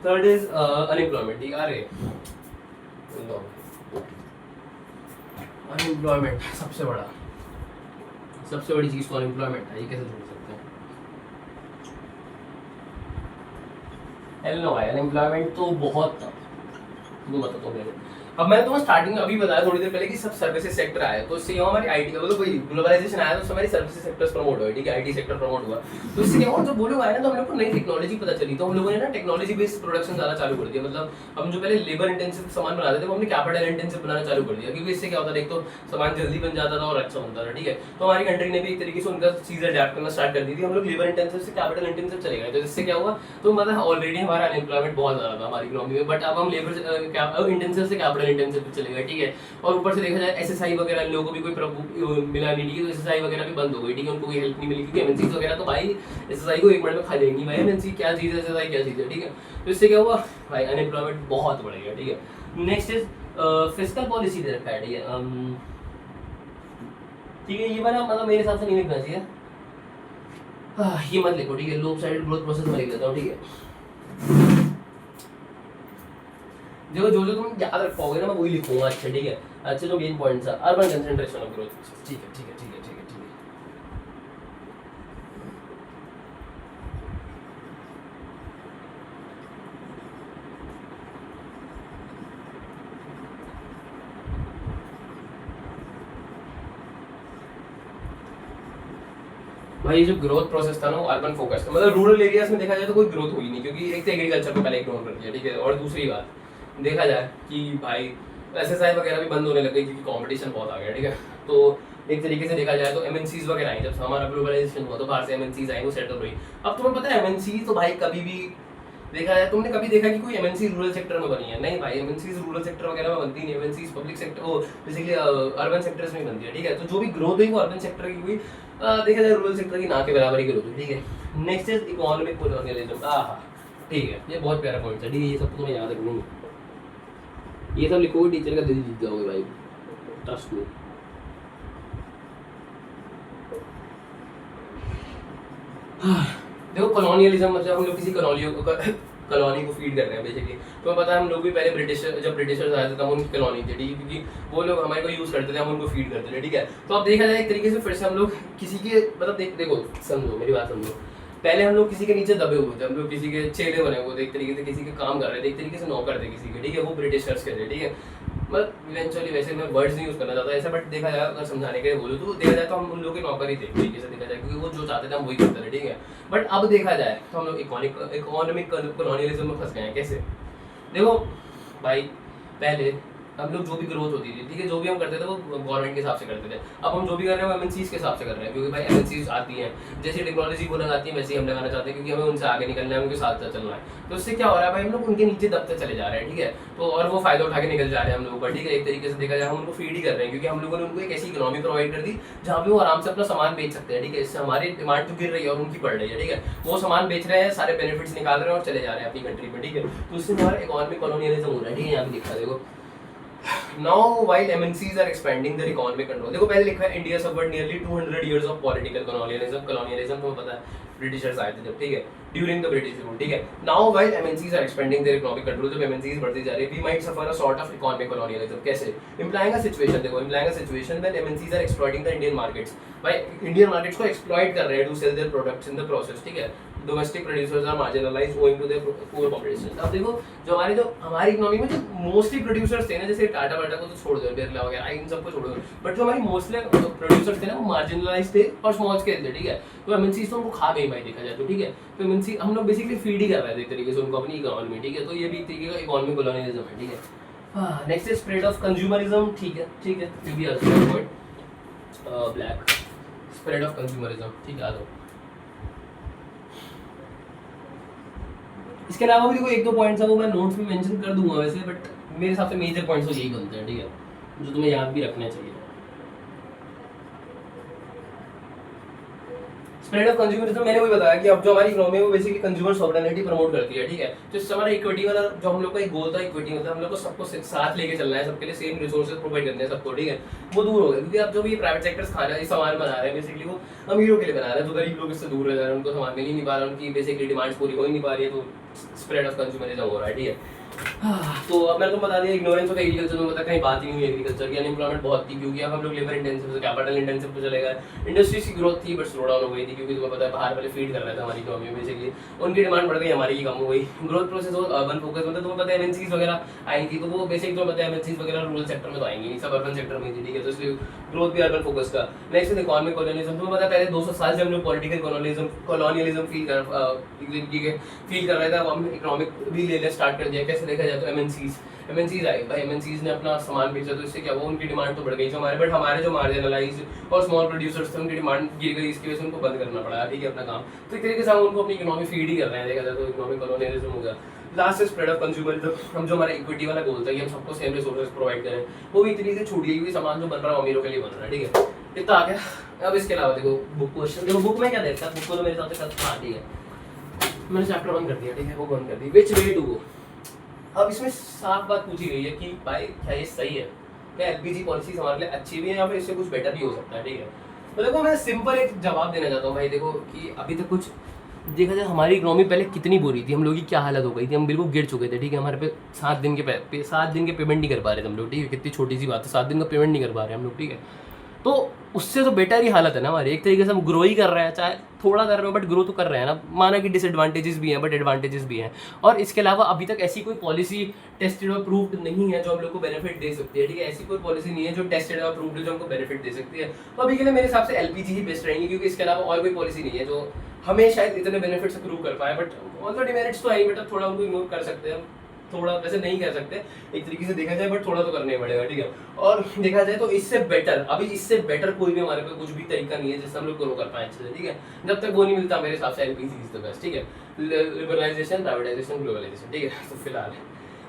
थर्ड इज अनएम्प्लॉयमेंट, ठीक है। अरे अनएम्प्लॉयमेंट सबसे बड़ी चीज तो अनएम्प्लॉयमेंट है, ये कैसे छोड़ सकते हैं। हेलो भाई, अनएम्प्लॉयमेंट तो बहुत था, वो बताता हूँ। अब मैं तुम्हें स्टार्टिंग में अभी बताया थोड़ी देर पहले कि सब सर्विसेज सेक्टर आया, तो इससे हमारी आईटी का मतलब कोई ग्लोबलाइजेशन आया तो हमारी सर्विसेज सेक्टर्स प्रमोट हुआ, ठीक है, आईटी सेक्टर प्रमोट हुआ। तो इससे क्या हुआ, जब वो लोग आए ना तो हम लोग को नई टेक्नोलॉजी पता चली, तो हम लोगों ने ना टेक्नोलॉजी बेस्ड प्रोडक्शन ज़्यादा चालू कर दिया। मतलब हम जो पहले लेबर इंटेंसिव सामान बनाते थे वो हमने कैपिटल इंटेंसिव बनाना चालू कर दिया, क्योंकि इससे क्या होता था, एक तो सामान जल्दी बन जाता था और अच्छा बनता था, ठीक है। तो हमारी कंट्री ने भी एक तरीके से उनका चीज़ अडेप्ट करना स्टार्ट कर दी थी, हम लोग लेबर इंटेंसिव से कैपिटल इंटेंसिव चले गए। तो इससे क्या हुआ, तो मतलब ऑलरेडी हमारा अनएम्प्लॉयमेंट बहुत ज़्यादा था हमारी इकोनॉमी में, बट अब हम लेबर इंटेंसिव से कैपिटल इंटेंसिव चले गए, ठीक है। और ऊपर से देखा जाए एसएसआई वगैरह इन लोगों को भी कोई मिला नहीं, ठीक है, तो एसएसआई वगैरह भी बंद हो गई, ठीक है, उनको कोई हेल्प नहीं मिली क्योंकि एमएनसी वगैरह तो भाई एसएसआई को एक मिनट में खा लेंगी, भाई एमएनसी क्या चीज़ है, एसएसआई क्या चीज़ है, ठीक है। तो इससे क्या हुआ भाई, अनएम्प्लॉयमेंट बहुत बढ़ गया, ठीक है। नेक्स्ट इज फिस्कल पॉलिसी दे रखा है, ठीक है, ठीक है। ये वाला मतलब मेरे हिसाब से नहीं लिखना चाहिए, ये मत लिखो, ठीक है। लोप साइड ग्रोथ प्रोसेस में लिख देता हूँ, ठीक है। देखो जो तुम याद रख पाओगे ना मैं वही लिखूंगा, अच्छा ठीक है। अच्छा जो मेन पॉइंट्स है, अर्बन कंसंट्रेशन ऑफ ग्रोथ, ठीक है ठीक है ठीक है ठीक है ठीक है। भाई ये जो ग्रोथ प्रोसेस था ना वो अर्बन फोकस था, मतलब रूरल एरियाज में देखा जाए तो कोई ग्रोथ हुई नहीं, क्योंकि एक तो एग्रीकल्चर को पहले इग्नोर कर दिया, ठीक है। और दूसरी बात देखा जाए कि भाई एसएसआई वगैरह भी बंद होने लग गई क्योंकि कंपटीशन बहुत आ गया, ठीक है। तो एक तरीके से देखा जाए तो एमएनसीज वगैरह आई, जब हमारा ग्लोबलाइजेशन हुआ तो बाहर से एमएनसीज आई, वो सेटल हुई। अब तुम्हें पता है एमएनसी तो भाई कभी भी देखा जाए, तुमने कभी देखा कि कोई एमएनसी रूरल सेक्टर में बनी है? नहीं भाई, एमएनसी रूरल सेक्टर वगैरह में बनती नहीं, एमएनसी पब्लिक सेक्टर वो बेसिकली अर्बन सेक्टर्स में बनती है, ठीक है। तो जो भी ग्रोथ हुई वो अर्बन सेक्टर की हुई, देखा जाए रूरल सेक्टर की ना के बराबर ही ग्रोथ हुई, ठीक है। नेक्स्ट इज इकोनॉमिक कोलोनियलिज्म, ठीक है, ये बहुत प्यारा पॉइंट है, ठीक है। ये सब तुम्हें याद रखना है, ये सब लिखोगे टीचर का दिल जीत जाओगे भाई, ट्रस्ट मी। देखो कॉलोनियलिज्म मतलब हम लोग किसी कॉलोनी को फीड कर रहे हैं बेसिकली। तो पता है हम लोग भी पहले जब ब्रिटिशर्स आए थे तब उनकी कॉलोनी थी, ठीक है, क्योंकि वो लोग हमारे को यूज़ करते थे, हम उनको फीड करते थे, ठीक है। तो अब देखा जाए एक तरीके से फिर से हम लोग किसी के मतलब देखो समझो मेरी बात समझो, पहले हम लोग किसी के नीचे दबे हुए थे, हम लोग किसी के चेले बने हुए थे, एक तरीके से किसी के काम कर रहे थे, एक तरीके से नौकर थे किसी के, ठीक है, वो ब्रिटिशर्स के थे, ठीक है। मतलब इवेंचुअली वैसे मैं वर्ड्स नहीं यूज़ करना चाहता ऐसा, बट देखा जाए अगर समझाने के लिए बोलूँ तो देखा जाए तो हम उन लोगों के नौकर ही थे तरीके से देखा जाए, क्योंकि वो जो चाहते थे हम वही करते थे, ठीक है। बट अब देखा जाए तो हम लोग इकोनॉमिक कॉलोनियलिज्म में फंस गए हैं। कैसे? देखो भाई, पहले हम लोग जो भी ग्रोथ होती थी, ठीक है, जो भी हम करते थे वो गवर्नमेंट के हिसाब से करते थे। अब हम जो भी कर रहे हैं वो एमएनसीज के हिसाब से कर रहे हैं, क्योंकि भाई एमएनसीज आती हैं, जैसी टेक्नोलॉजी वो लगाती है वैसे ही हम लगाना चाहते हैं, क्योंकि हमें उनसे आगे निकलना है, उनके साथ साथ चलना है। तो इससे क्या हो रहा है भाई, हम लोग उनके नीचे दबते चले जा रहे हैं, ठीक है। तो और वो फायदा उठा के निकल जा रहे हैं हम लोगों का, ठीक है। एक तरीके से देखा जाए हम उनको फीड ही कर रहे हैं, क्योंकि हम लोगों ने उनको एक ऐसी इकोनॉमी प्रोवाइड कर दी जहाँ पे वो आराम से अपना सामान बेच सकते हैं, ठीक है। इससे हमारी डिमांड तो गिर रही है और उनकी बढ़ रही है, ठीक है। वो सामान बेच रहे हैं, सारे बेनिफिट्स निकाल रहे हैं और चले जा रहे हैं अपनी कंट्री में, ठीक है। तो इससे हमारा इकोनॉमिक कॉलोनियलिज्म हो रहा है, ठीक है। यहाँ पे दिखा देखो, now while MNCs are expanding their economic control, देखो पहले लिखा है India suffered nearly 200 years of political colonialism तुम्हें पता है ब्रिटिशर्स आए थे जब, ठीक है, ड्यूरिंग द ब्रिटिश रूल, ठीक है। Now while MNCs are expanding their economic control, जब MNCs बढ़ती जा रही है, we might suffer a sort of economic colonialism। कैसे? implying a situation, देखो implying a situation when MNCs are exploiting the Indian markets, भाई इंडियन मार्केट्स को exploit कर रहे हैं to sell their products in the process, ठीक है। Domestic producers are marginalised owing to their poor population. अब देखो जो हमारी इकोनॉमी में जो मोस्टली प्रोड्यूसर्स थे ना, जैसे टाटा वाटा को तो छोड़ दो, बिरला वगैरह इन सबको छोड़ दो, बट जो हमारी मोस्टली प्रोड्यूसर्स थे ना वो मार्जिनलाइज्ड थे और स्मॉल स्केल थे, ठीक है। तो एमएनसीज तो उनको खा गई भाई देखा जाए तो, ठीक है। तो एमएनसी हम लोग बेसिकली फीड ही कर रहे थे एक तरीके से उनको अपनी इकोनॉमी, ठीक है। तो ये भी एक तरीके का इकोनॉमिक कॉलोनियलिज्म है, ठीक है। Next is spread of consumerism, ठीक है ठीक है, ये भी अच्छा point, black spread of consumerism, ठीक है। आ जाओ, इसके अलावा भी देखो एक दो पॉइंट्स है वो मैं नोट्स में मेंशन कर दूंगा वैसे, बट मेरे हिसाब से मेजर पॉइंट्स तो यही बनते हैं, ठीक है। जो तुम्हें याद भी रखने चाहिए। स्प्रेड ऑफ कंज्यूमरिज्म मैंने वही बताया कि अब जो हमारी इकोनॉमी है वो बेसिकली कंज्यूमर सॉवरेनिटी प्रमोट करती है, ठीक है। तो इससे हमारा इक्विटी वाला जो हम लोग का एक गोल था, इक्विटी मतलब हम लोग को सबको साथ लेके चलना है, सबके लिए सेम रिसोर्सेज प्रोवाइड करने हैं सबको, ठीक है, वो दूर हो गया। क्योंकि अब जो भी प्राइवेट सेक्टर्स खाना सामान बना रहे हैं बेसिकली वो अमीरों के लिए बना रहे हैं, जो गरीब लोग इससे दूर रह जा रहे हैं, उनको सामान मिल ही नहीं पा रहा है, उनकी बेसिकली डिमांड्स पूरी हो ही नहीं पा रही है, तो स्प्रेड ऑफ कंज्यूमरिज्म हो रहा है, ठीक है। तो अब मैंने तो बता दिया इग्नोरेंस ऑफ एग्रीकल्चर में, बता कहीं बात ही नहीं हुई एग्रीकल्चर की, अनएम्प्लॉयमेंट बहुत थी क्योंकि अब हम लोग लेबर इंटेंसिव से कैपिटल इंटेंसिव पे चले गए। इंडस्ट्रीज की ग्रोथ थी बट स्लो डाउन हो गई थी क्योंकि तुम्हें पता है बाहर वाले फीड कर रहे थे हमारी इकोनॉमी में, बेसिकली उनकी डिमांड बढ़ गई, हमारी की कम हो गई। ग्रोथ प्रोसेस और अर्बन फोकस मतलब तुम्हें पता है एमएनसीज वगैरह आई थी, तो वो बेसिक तुम्हें पता है एमएनसीज वगैरह रूरल सेक्टर में तो आएंगी नहीं, सब अर्बन सेक्टर में थी, ठीक है, तो इसलिए ग्रोथ भी अर्बन फोकस का। नेक्स्ट इकोनॉमिक कॉलोनिज्म, तुम्हें पता है पहले 200 साल से हम लोग पॉलिटिकल कॉलोनियलिज्म फील कर रहे थे, अब हम इकोनॉमिक भी लेना स्टार्ट कर दिया। कैसे देखा जाए तो एमएनसीज आए भाई, एमएनसीज ने अपना सामान बेचा तो इससे क्या हुआ, उनकी डिमांड तो बढ़ गई जो हमारे, बट हमारे जो मार्जिनलाइज और स्मॉल प्रोड्यूसर्स थे उनकी डिमांड गिर गई, इसकी वजह से उनको बंद करना पड़ा, ठीक है, अपना काम। तो एक तरीके से हम उनको अपनी इकोनॉमी फीड ही कर रहे हैं, देखा जाए तो इकोनॉमिक कॉलोनियलिज्म हो गया। लास्ट स्प्रेड ऑफ कंज्यूमरिज्म, हम जो हमारा इक्विटी वाला गोल था कि हम सबको सेम रिसोर्सेज प्रोवाइड करें, वो भी एक तरीके से छूट गई क्योंकि सामान जो बन रहा है अमीरों के लिए बन रहा है, ठीक है, इतना आ गया। अब इसके अलावा देखो बुक क्वेश्चन, देखो बुक में क्या देखता है, बुक को तो मेरे हिसाब से कल ठीक है, मैंने चैप्टर बंद कर दिया, ठीक है, वो बंद कर दी, विच वे टू गो। अब इसमें साफ बात पूछी गई है कि भाई क्या ये सही है, क्या एलपीजी पॉलिसीज हमारे लिए अच्छी भी है या फिर इससे कुछ बेटर भी हो सकता है, ठीक है। तो देखो मैं सिंपल एक जवाब देना चाहता हूँ भाई, देखो कि अभी तक कुछ देखा जाए हमारी इकोनॉमी पहले कितनी बुरी थी, हम लोग की क्या हालत हो गई थी, हम बिल्कुल गिर चुके थे, ठीक है, हमारे पे 7 दिन के पेमेंट नहीं कर पा रहे थे हम लोग, ठीक है, कितनी छोटी सी बात है, 7 दिन का पेमेंट नहीं कर पा रहे हम लोग, ठीक है। तो उससे तो बेटर ही हालत है ना हमारी, एक तरीके से हम ग्रो ही कर रहे हैं, चाहे थोड़ा कर रहे हो बट ग्रो तो कर रहे हैं ना, माना कि डिसएडवांटेजेस भी हैं बट एडवांटेजेस भी हैं। और इसके अलावा अभी तक ऐसी कोई पॉलिसी टेस्टेड और प्रूव्ड नहीं है जो हम लोग को बेनिफिट दे सकती है, ठीक है, ऐसी कोई पॉलिसी नहीं है जो टेस्टेड और प्रूव्ड जो हमको बेनिफिट दे सकती है। तो अभी के लिए मेरे हिसाब से एलपीजी ही बेस्ट रहेंगी क्योंकि इसके अलावा और कोई पॉलिसी नहीं है जो हमें शायद इतने बेनिफिट से प्रूव कर पाए, बट ऑल द डिमेरिट्स तो है, बट थोड़ा उनको इग्नोर कर सकते हैं, थोड़ा वैसे नहीं कर सकते एक तरीके से देखा जाए, बट थोड़ा तो करना ही पड़ेगा, ठीक है। और देखा जाए तो इससे बेटर, अभी इससे बेटर कोई भी हमारे पास कुछ भी तरीका नहीं है जिससे हम लोग ग्रो कर पाए अच्छे से, ठीक है। जब तक वो नहीं मिलता मेरे हिसाब से एलपीजी इज द बेस्ट, ठीक है, लिबरलाइजेशन, प्राइवेटाइजेशन, ग्लोबलाइजेशन, ठीक है। तो फिलहाल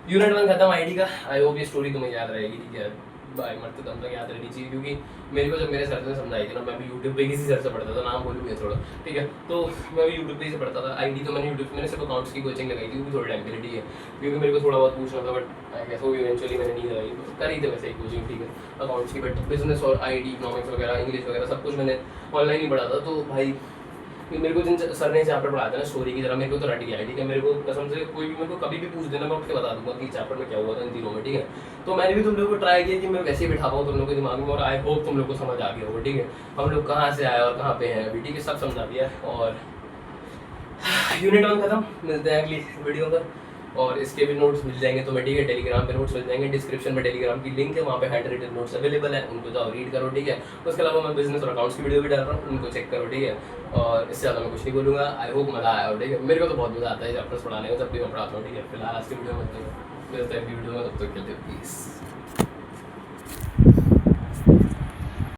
यूनिट 1 खत्म आईडी का, आई होप ये स्टोरी तुम्हें याद रहेगी, ठीक है, भाई मरते दम तक याद रहनी चाहिए क्योंकि मेरे को जब मेरे सर ने समझाई थी ना, मैं भी यूट्यूब पे किसी सर से पढ़ता था, नाम बोलूँगा थोड़ा, ठीक है, तो मैं भी यूट्यूब पे ही से पढ़ता था। आईडी तो मैंने यूट्यूब, मैंने सिर्फ अकाउंट्स की कोचिंग लगाई थी, वो भी थोड़े टाइम के लिए, ठीक है, क्योंकि मेरे को थोड़ा बहुत पूछना था, बट आई गेस वो इवेंचुअली मैंने नहीं लगाई, कर ही थे वैसे ही कोचिंग, ठीक है, अकाउंट्स की, बट बिजनेस और आईडी, इकोनॉमिक्स वगैरह, इंग्लिश वगैरह सब कुछ मैंने ऑनलाइन ही पढ़ा था। तो भाई मेरे को जिन सर ने चैप्टर पढ़ाया था ना स्टोरी की तरह, मेरे को तो रट गया है, ठीक है, मेरे को कसम से कोई भी मेरे को कभी भी पूछ देना, मैं उठ के बता दूंगा कि चैप्टर में क्या हुआ था इन तीनों में, ठीक है। तो मैंने भी तुम लोगों को ट्राई किया कि मैं वैसे ही बिठा पाऊँ तुम लोगों के दिमाग में, और आई होप तुम लोग को समझ आ गया होगा, ठीक है, हम लोग कहाँ से आए और कहाँ पे हैं अभी, ठीक है, सब समझा दिया। और यूनिट 1 खत्म, मिलते हैं अगली वीडियो पर, और इसके भी नोट्स मिल जाएंगे तुम्हें, ठीक है, टेलीग्राम पे नोट्स मिल जाएंगे, डिस्क्रिप्शन में टेलीग्राम की लिंक है, वहाँ पे हैंड रिटन नोट्स अवेलेबल है, उनको जाओ रीड करो, ठीक है। उसके अलावा मैं बिजनेस और अकाउंट्स की वीडियो भी डाल रहा हूँ, उनको चेक करो, ठीक है, और इससे ज़्यादा मैं कुछ नहीं बोलूँगा। आई होप मज़ा आया हो, ठीक है, मेरे को तो बहुत मज़ा आता है चैप्टर्स पढ़ाने में, जब भी मैं पढ़ाता हूँ, ठीक है। फिलहाल आज की वीडियो में मिलते हैं वीडियो में, तब तक के लिए पीस।